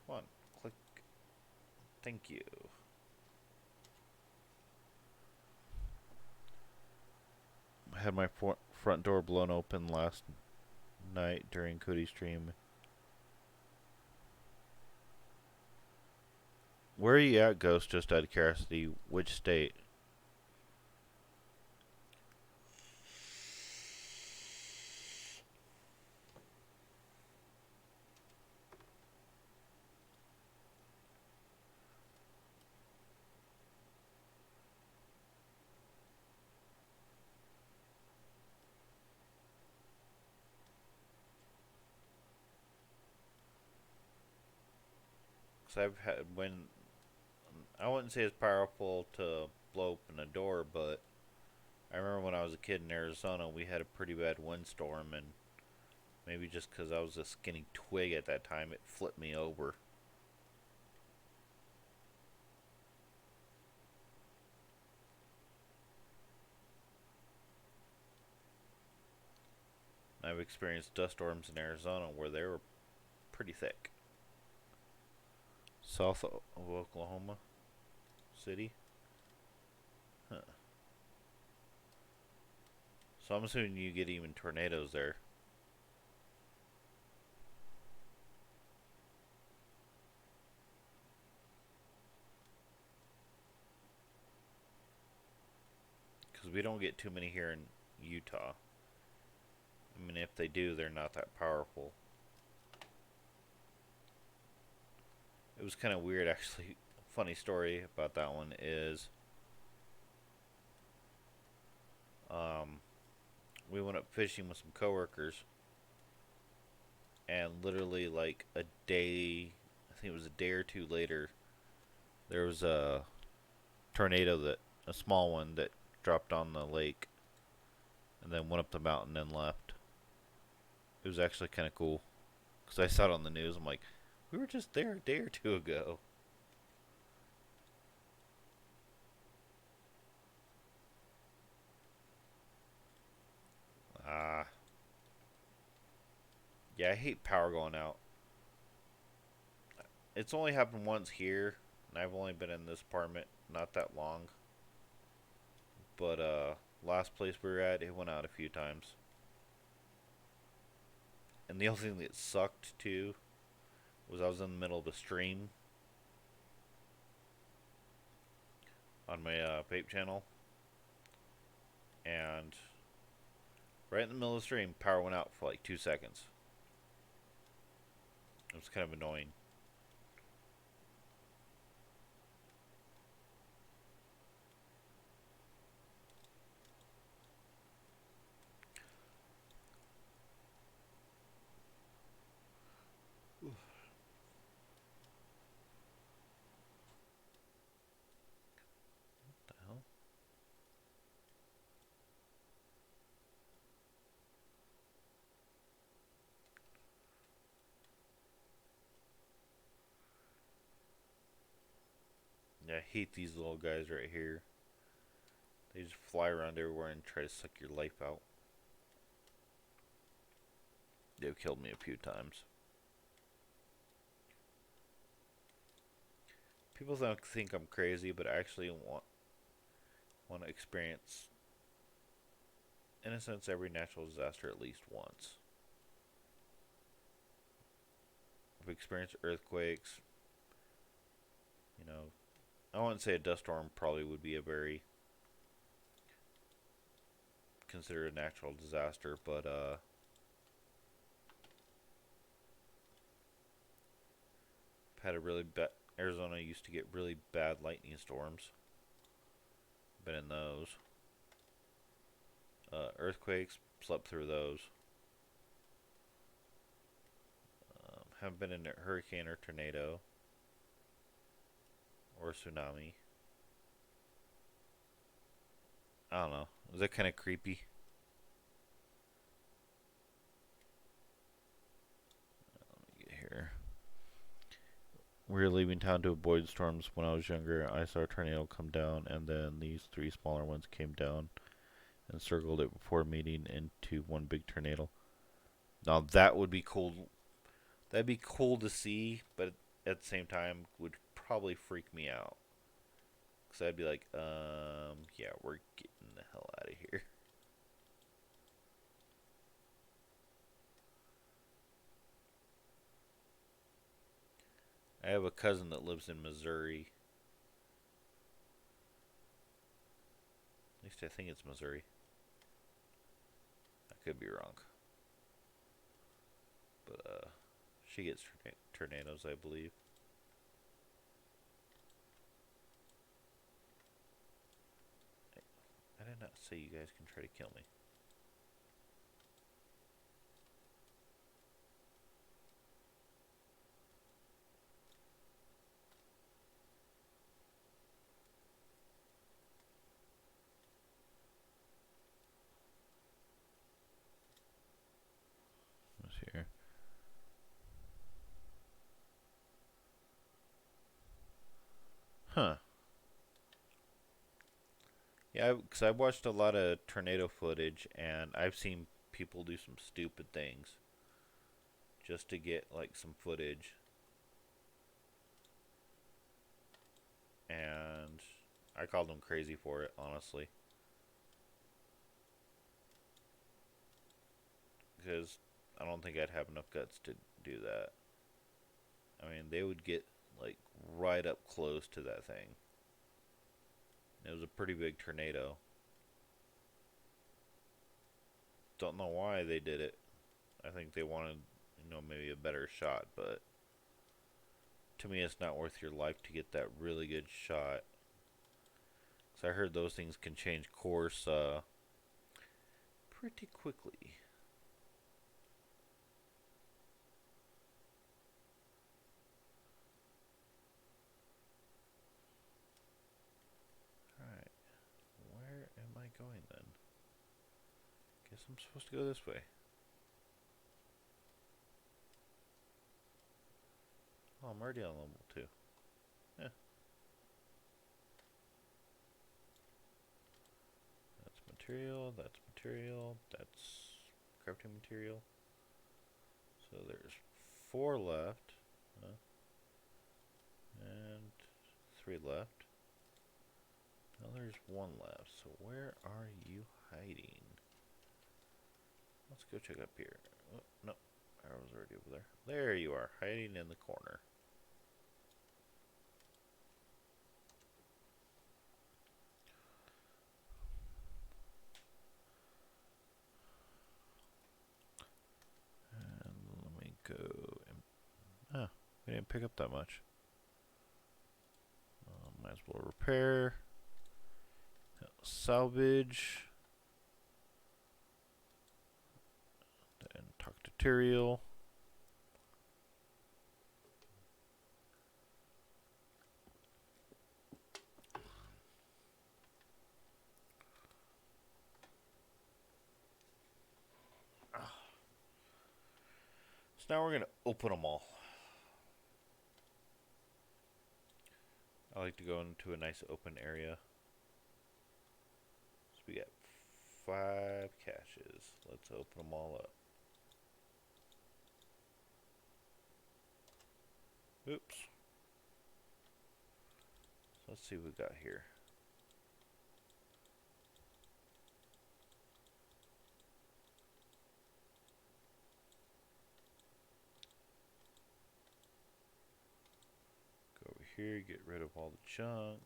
Come on, click. Thank you. I had my front door blown open last night during Cody's stream. Where are you at, Ghost? Just out of curiosity, which state? Because I've had when I wouldn't say it's powerful to blow open a door, but I remember when I was a kid in Arizona, we had a pretty bad windstorm, and maybe just because I was a skinny twig at that time, it flipped me over. I've experienced dust storms in Arizona where they were pretty thick. South of Oklahoma City. Huh. So I'm assuming you get even tornadoes there. Because we don't get too many here in Utah. I mean, if they do, they're not that powerful. It was kind of weird, actually. Funny story about that one is um, we went up fishing with some coworkers, and literally, like a day, I think it was a day or two later, there was a tornado a small one that dropped on the lake and then went up the mountain and left. It was actually kind of cool because I saw it on the news. I'm like, we were just there a day or two ago. Ah, yeah, I hate power going out. It's only happened once here, and I've only been in this apartment not that long. But last place we were at, it went out a few times. And the only thing that sucked too was I was in the middle of a stream on my vape channel, and right in the middle of the stream, power went out for like 2 seconds. It was kind of annoying. What the hell? I hate these little guys right here. They just fly around everywhere and try to suck your life out. They've killed me a few times. People don't think I'm crazy, but I actually want to experience, in a sense, every natural disaster at least once. I've experienced earthquakes. You know, I wouldn't say a dust storm probably would be a very considered a natural disaster, but had a really bad. Arizona used to get really bad lightning storms. Been in those. Earthquakes, slept through those. Haven't been in a hurricane or tornado or tsunami. I don't know. Is that kind of creepy? Let me get here. We were leaving town to avoid storms when I was younger. I saw a tornado come down, and then these three smaller ones came down and circled it before meeting into one big tornado. Now that would be cool. That'd be cool to see, but at the same time would probably freak me out. Cause I'd be like, yeah, we're getting the hell out of here. I have a cousin that lives in Missouri. At least I think it's Missouri. I could be wrong. But she gets tornadoes, I believe. I did not say you guys can try to kill me. What's here? Huh. Yeah, because I've watched a lot of tornado footage, and I've seen people do some stupid things just to get like some footage. And I called them crazy for it, honestly, because I don't think I'd have enough guts to do that. I mean, they would get like right up close to that thing. It was a pretty big tornado. Don't know why they did it. I think they wanted, maybe a better shot, but to me, it's not worth your life to get that really good shot. Because I heard those things can change course pretty quickly. Alright, where am I going then? Guess I'm supposed to go this way. Oh, I'm already on level 2. Eh. That's material, that's crafting material. So there's 4 left. And 3 left. Now there's 1 left. So where are you hiding? Let's go check up here. Oh, no, I was already over there. There you are, hiding in the corner. And let me go and... Ah, we didn't pick up that much. Might as well repair. Salvage. Then talk to Tyrael. So now we're going to open them all. I like to go into a nice open area. So we got 5 caches. Let's open them all up. Oops. So let's see what we got here. Go over here, get rid of all the junk.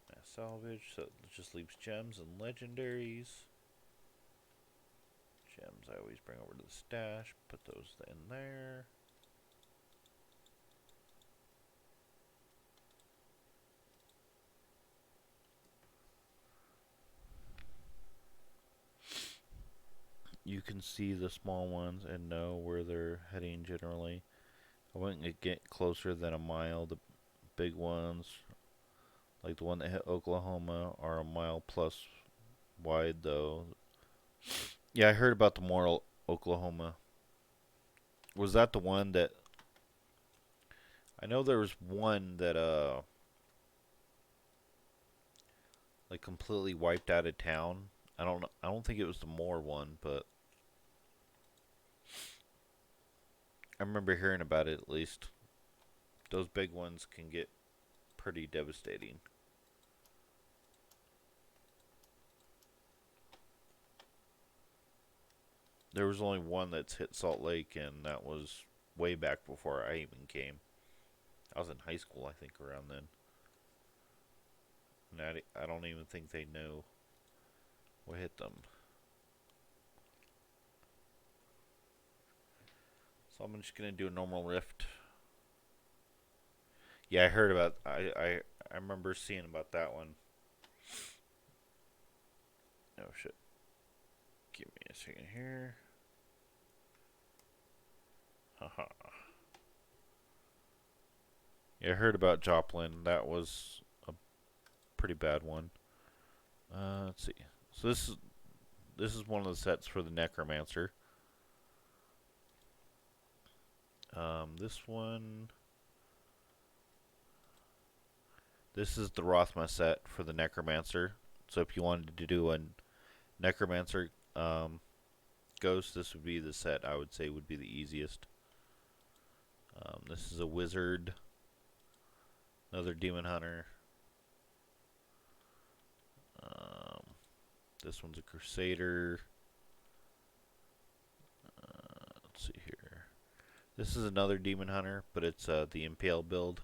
Mass salvage, so it just leaves gems and legendaries. Gems I always bring over to the stash, put those in there. You can see the small ones and know where they're heading generally. I wouldn't get closer than a mile. The big ones, like the one that hit Oklahoma, are a mile plus wide though. Yeah, I heard about the Mortal Oklahoma. Was that the one that I know there was one that like completely wiped out of town. I don't know. I don't think it was the Moore one, but I remember hearing about it at least. Those big ones can get pretty devastating. There was only one that's hit Salt Lake, and that was way back before I even came. I was in high school, I think, around then. And I don't even think they knew what hit them. So I'm just gonna do a normal rift. Yeah, I heard about. I remember seeing about that one. Oh shit! Give me a second here. Haha. Yeah, I heard about Joplin. That was a pretty bad one. Let's see. So this is one of the sets for the Necromancer. This one. This is the Rothma set for the Necromancer. So if you wanted to do a Necromancer ghost, this would be the set I would say would be the easiest. This is a wizard, another demon hunter. Um, this one's a crusader. Let's see here. This is another demon hunter, but it's the impale build.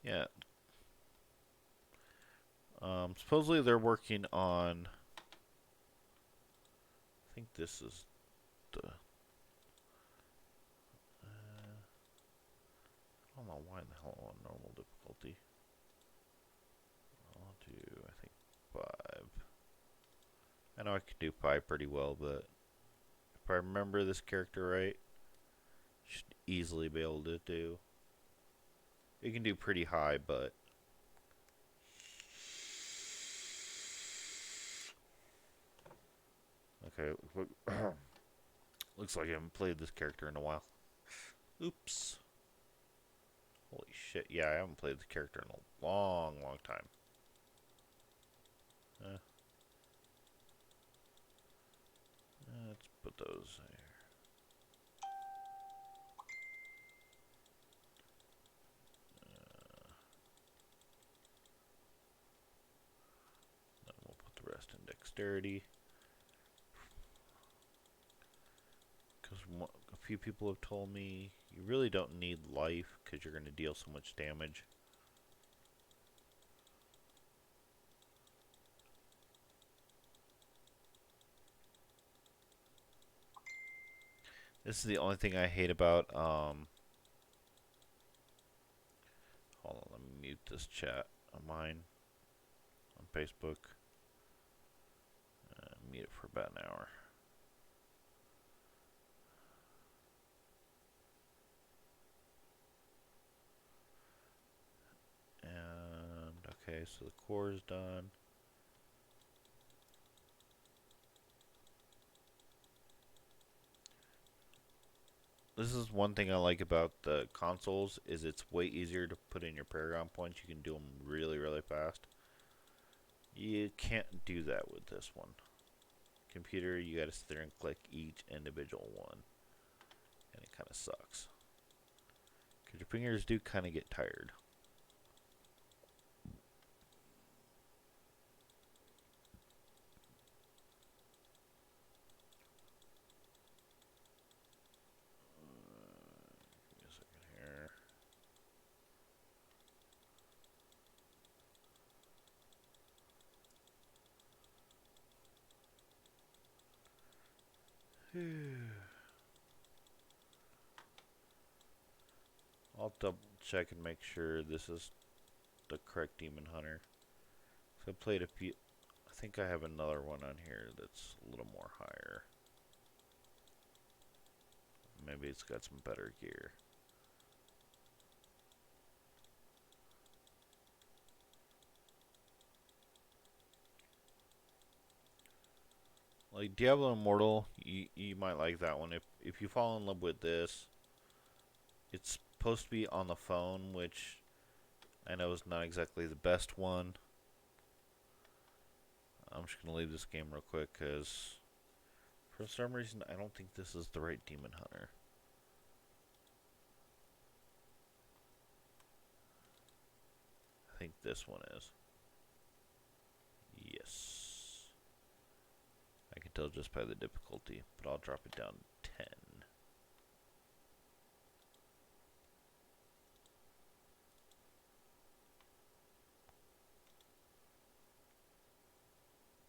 Yeah. Supposedly they're working on. I think this is the. I don't know why in the hell I'm on normal difficulty. I'll do, I think, 5. I know I can do 5 pretty well, but if I remember this character right, should easily be able to do. It can do pretty high, but okay. Looks like I haven't played this character in a while. Oops. Holy shit! Yeah, I haven't played this character in a long, long time. Uh, let's put those there. Then we'll put the rest in dexterity. Because a few people have told me you really don't need life because you're going to deal so much damage. This is the only thing I hate about, hold on, let me mute this chat of mine on Facebook. Mute it for about an hour. And, okay, so the core is done. this is one thing I like about the consoles is it's way easier to put in your Paragon points. You can do them really, really fast. You can't do that with this one. Computer, you gotta sit there and click each individual one. And it kind of sucks. Because your fingers do kind of get tired. Give me a second here. I'll double check and make sure this is the correct Demon Hunter. So I played a few. I think I have another one on here that's a little more higher. Maybe it's got some better gear. Like Diablo Immortal, you might like that one. If you fall in love with this, it's supposed to be on the phone, which I know is not exactly the best one. I'm just gonna leave this game real quick because for some reason I don't think this is the right Demon Hunter. I think this one is. Yes. I can tell just by the difficulty, but I'll drop it down to 10.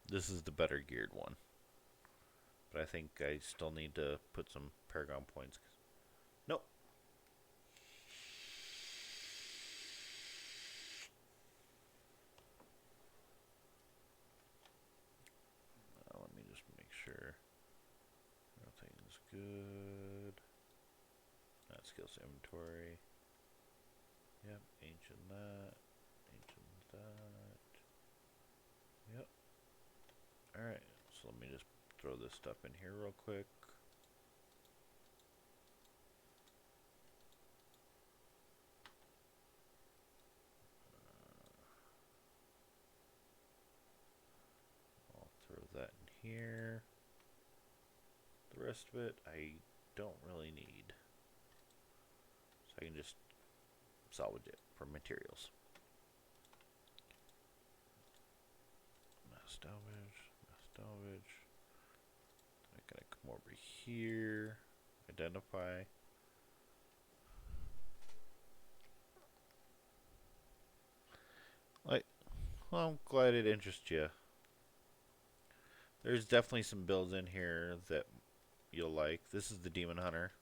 This is the better geared one. But I think I still need to put some Paragon points. Nope. Let me just make sure everything's good. That skills inventory. Yep, ancient that. Ancient that. Yep. Alright, so let me just throw this stuff in here real quick. I'll throw that in here. The rest of it I don't really need. So I can just salvage it for materials. Mass salvage. I'm gonna come over here, identify. Like, well, I'm glad it interests you. There's definitely some builds in here that you'll like. This is the Demon Hunter,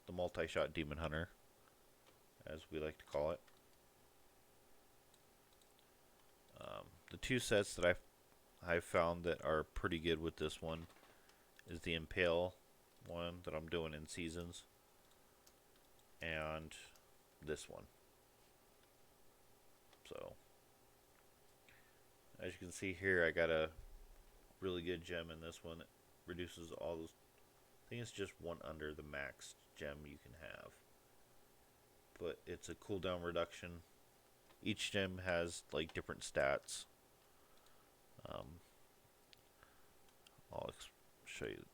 the multi-shot Demon Hunter, as we like to call it. The two sets that I've found that are pretty good with this one is the Impale one that I'm doing in Seasons, and this one. So, as you can see here, I got a really good gem in this one. It reduces all those. I think it's just one under the max gem you can have, but it's a cooldown reduction. Each gem has like different stats. I'll show you.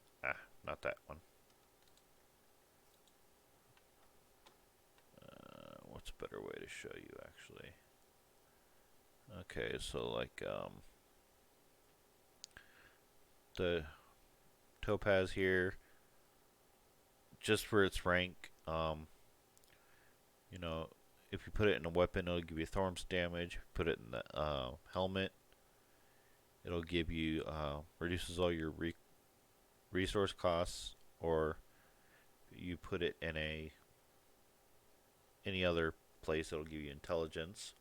Not that one. What's a better way to show you actually? Okay, so like the topaz here, just for its rank, you know, if you put it in a weapon, it'll give you thorns damage. If you put it in the helmet, it'll give you reduces all your resource costs. Or you put it in any other place, it'll give you intelligence.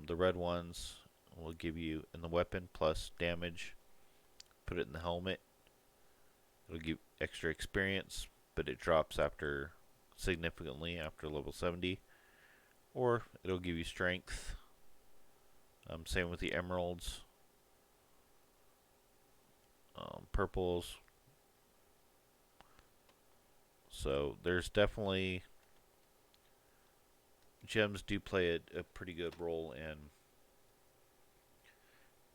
The red ones will give you in the weapon plus damage. Put it in the helmet, it'll give extra experience, but it drops after significantly after level 70. Or it'll give you strength. Same with the emeralds. Purples So there's definitely gems do play a pretty good role in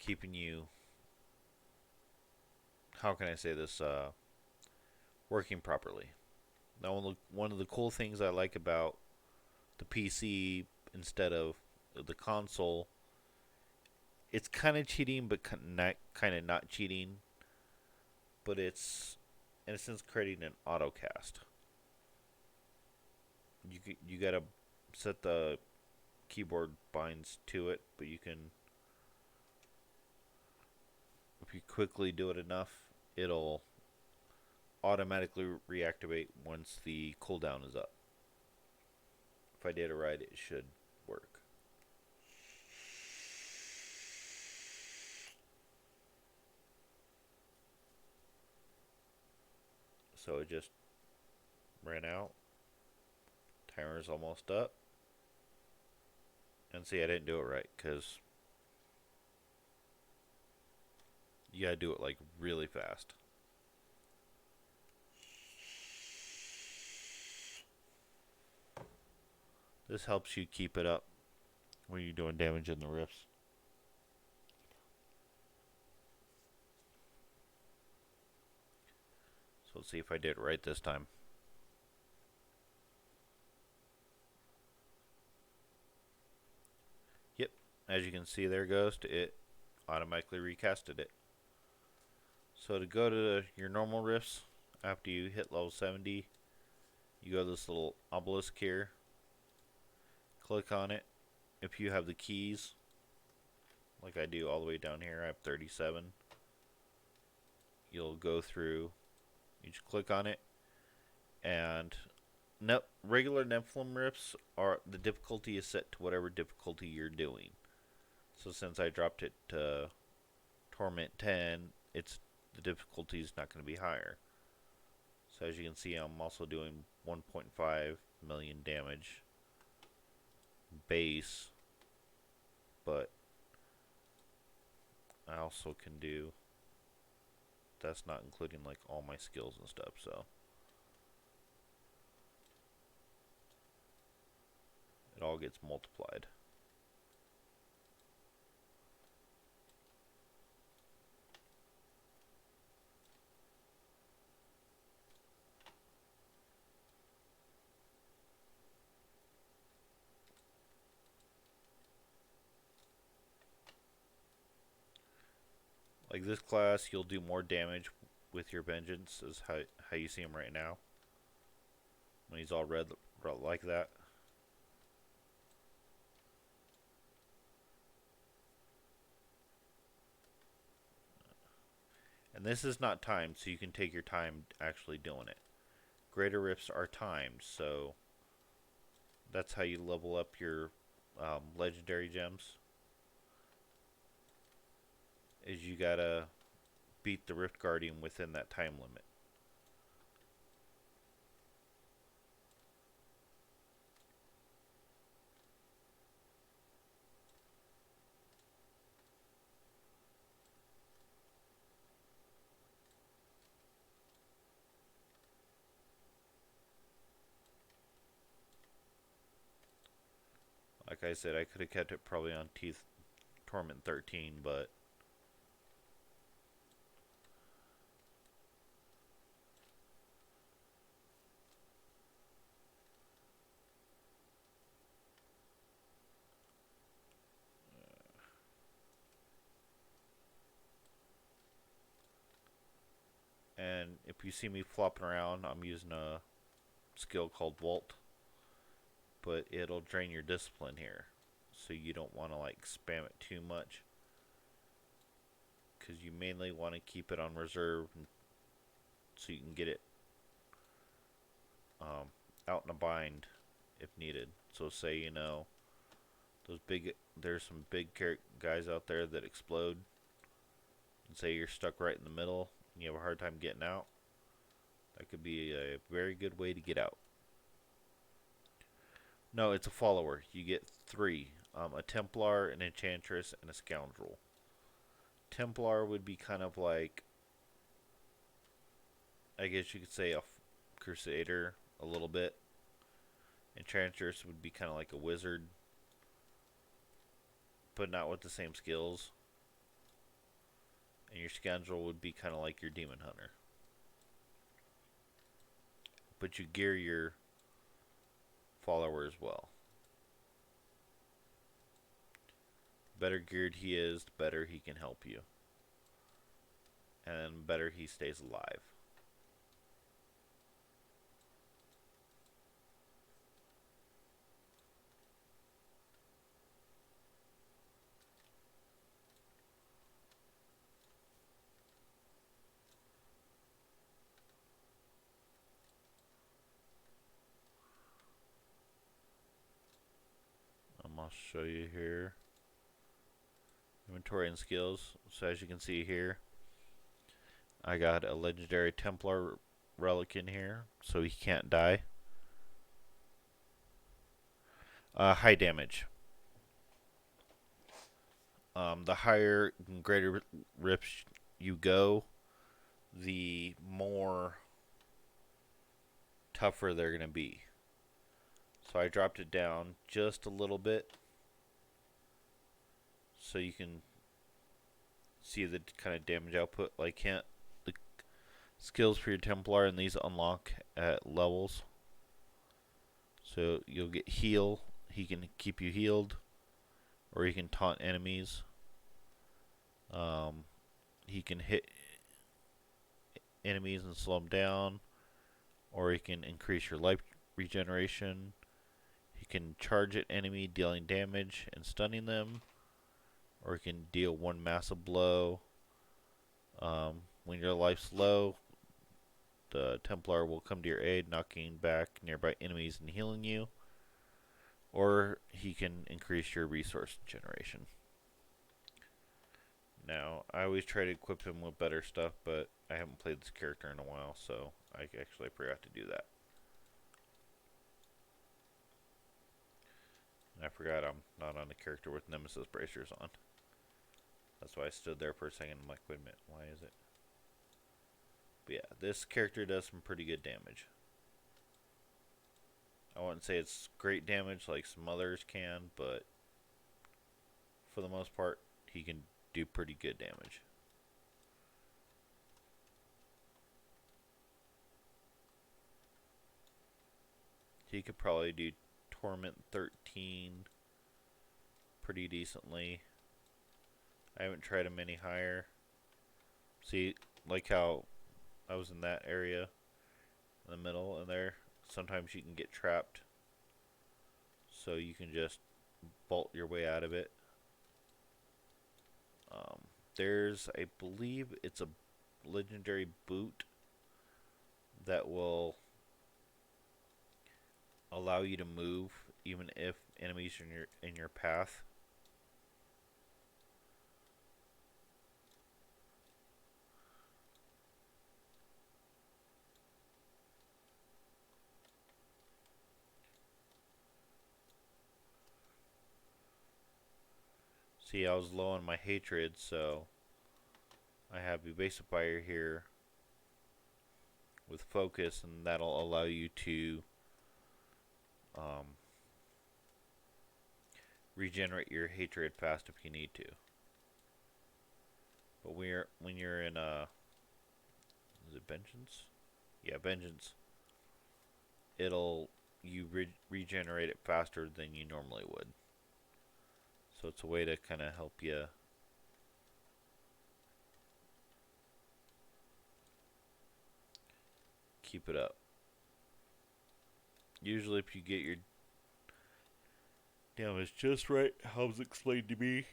keeping you. How can I say this? Working properly. Now, one of the cool things I like about the PC instead of the console, it's kind of cheating, but kind of not cheating. But it's in a sense creating an autocast. You gotta set the keyboard binds to it, but you can, if you quickly do it enough, it'll automatically reactivate once the cooldown is up. If I did it right, it should work. So it just ran out. Timer's almost up. And see, I didn't do it right because you gotta do it like really fast. This helps you keep it up when you're doing damage in the rifts. So let's see if I did it right this time. Yep, as you can see, there goes to it. Automatically recasted it. So to go to your normal rifts, after you hit level 70, you go to this little obelisk here. Click on it. If you have the keys, like I do all the way down here, I have 37. You'll go through, you just click on it, and regular Nephilim rifts are, the difficulty is set to whatever difficulty you're doing. So since I dropped it to Torment 10, the difficulty is not going to be higher. So as you can see, I'm also doing 1.5 million damage base, but I also can do, that's not including like all my skills and stuff, so it all gets multiplied. Like this class, you'll do more damage with your vengeance, is how you see him right now. When he's all red like that. And this is not timed, so you can take your time actually doing it. Greater rifts are timed, so that's how you level up your legendary gems. Is you gotta beat the Rift Guardian within that time limit. Like I said, I could have kept it probably on Teeth Torment 13, but and if you see me flopping around, I'm using a skill called Vault, but it'll drain your discipline here, so you don't want to like spam it too much, because you mainly want to keep it on reserve so you can get it out in a bind if needed. So say there's some big guys out there that explode, and say you're stuck right in the middle and you have a hard time getting out. That could be a very good way to get out. No, it's a follower. You get three: a Templar, an Enchantress, and a Scoundrel. Templar would be kind of like, I guess you could say, Crusader a little bit. Enchantress would be kind of like a wizard, but not with the same skills. And your Scoundrel would be kind of like your Demon Hunter. But you gear your follower as well. The better geared he is, the better he can help you. And the better he stays alive. I'm going to show you here. Inventory and skills. So as you can see here, I got a legendary Templar relic in here, so he can't die. High damage. The higher and greater rips you go, the more tougher they're going to be. So I dropped it down just a little bit so you can see the kind of damage output. Like the skills for your Templar, and these unlock at levels. So you'll get heal. He can keep you healed, or he can taunt enemies. He can hit enemies and slow them down, or he can increase your life regeneration. He can charge at enemy, dealing damage and stunning them, or he can deal one massive blow. When your life's low, the Templar will come to your aid, knocking back nearby enemies and healing you. Or he can increase your resource generation. Now, I always try to equip him with better stuff, but I haven't played this character in a while, so I actually forgot to do that. And I forgot I'm not on a character with Nemesis bracers on. That's why I stood there for a second. I'm like, wait a minute, why is it? But yeah, this character does some pretty good damage. I wouldn't say it's great damage like some others can, but for the most part, he can do pretty good damage. He could probably do Torment 13 pretty decently. I haven't tried him any higher. See, like how I was in that area in the middle and there, sometimes you can get trapped, so you can just bolt your way out of it. There's, I believe it's a legendary boot that will allow you to move even if enemies are in your path. See, I was low on my hatred, so I have Evasive Fire here with focus, and that'll allow you to regenerate your hatred fast if you need to. But when you're in is it Vengeance? Yeah, Vengeance. You regenerate it faster than you normally would. So it's a way to kind of help you keep it up. Usually if you get your damage just right, how it's explained to me,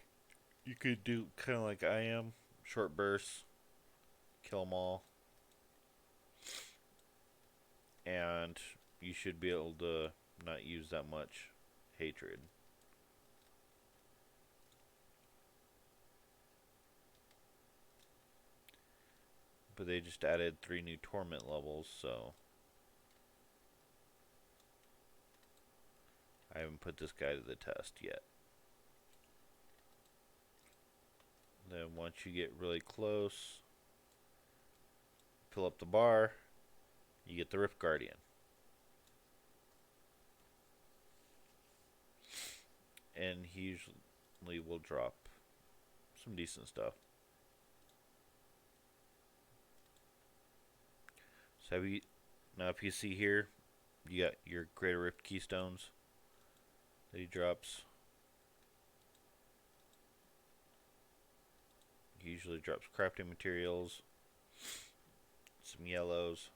you could do kind of like I am, short bursts, kill them all, and you should be able to not use that much hatred. But they just added 3 new torment levels, so I haven't put this guy to the test yet. Then once you get really close, fill up the bar, you get the Rift Guardian. And he usually will drop some decent stuff. So have you, now if you see here, you got your Greater Rift Keystones that he drops. He usually drops crafting materials, some yellows.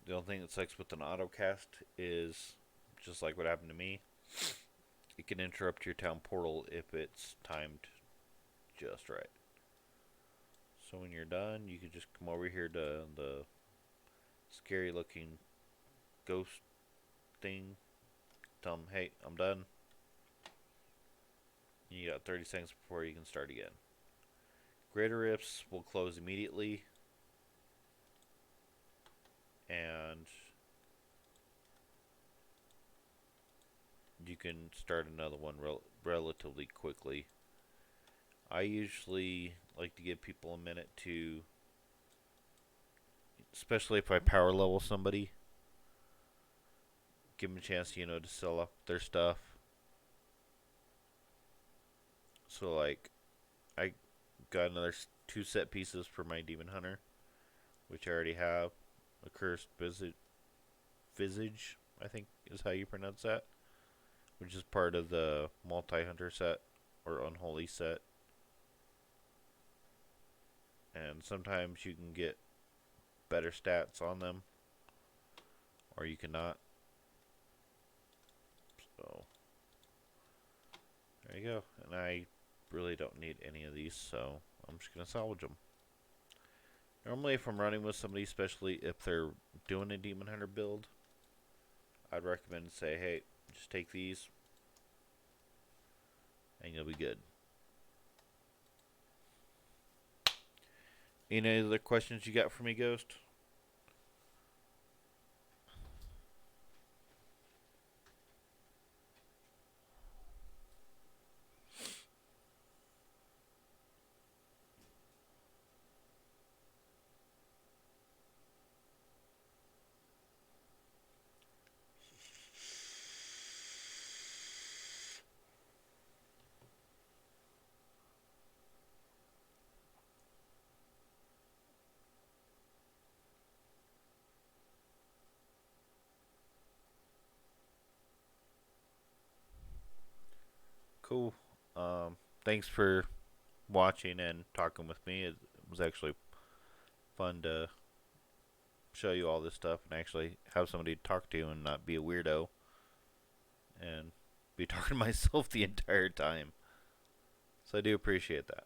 The only thing that sucks with an autocast is, just like what happened to me, it can interrupt your town portal if it's timed just right. So when you're done, you can just come over here to the scary looking ghost thing. Tell them, hey, I'm done. You got 30 seconds before you can start again. Greater Rifts will close immediately. And you can start another one relatively quickly. I usually like to give people a minute to, especially if I power level somebody, give them a chance, to sell up their stuff. So, like, I got another 2 set pieces for my Demon Hunter, which I already have. A Cursed Visage, I think is how you pronounce that, which is part of the multi-hunter set, or unholy set. And sometimes you can get better stats on them, or you cannot. So, there you go. And I really don't need any of these, so I'm just going to salvage them. Normally, if I'm running with somebody, especially if they're doing a Demon Hunter build, I'd recommend say, hey, just take these, and you'll be good. Any other questions you got for me, Ghost? Cool. Thanks for watching and talking with me. It was actually fun to show you all this stuff and actually have somebody to talk to and not be a weirdo and be talking to myself the entire time. So I do appreciate that.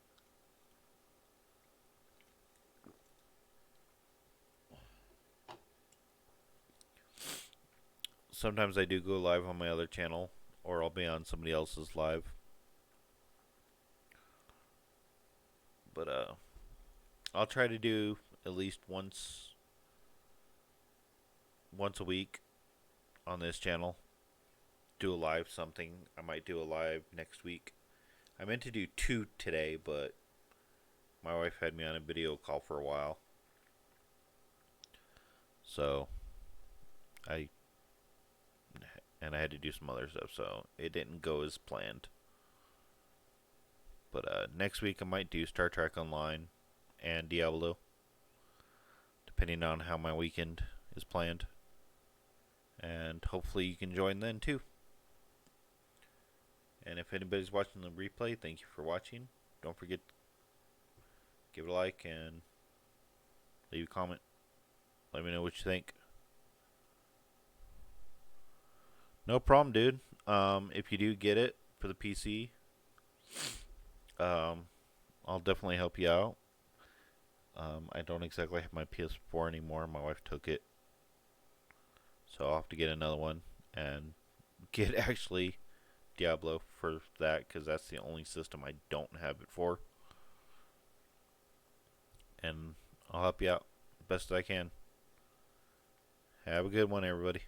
Sometimes I do go live on my other channel, or I'll be on somebody else's live. But I'll try to do at least once a week on this channel. Do a live something. I might do a live next week. I meant to do 2 today, but my wife had me on a video call for a while. So I had to do some other stuff, so it didn't go as planned. But next week I might do Star Trek Online and Diablo, depending on how my weekend is planned. And hopefully you can join then too. And if anybody's watching the replay, thank you for watching. Don't forget to give it a like and leave a comment. Let me know what you think. No problem, dude. If you do get it for the PC, I'll definitely help you out. I don't exactly have my PS4 anymore. My wife took it. So I'll have to get another one and get actually Diablo for that, because that's the only system I don't have it for. And I'll help you out best I can. Have a good one, everybody.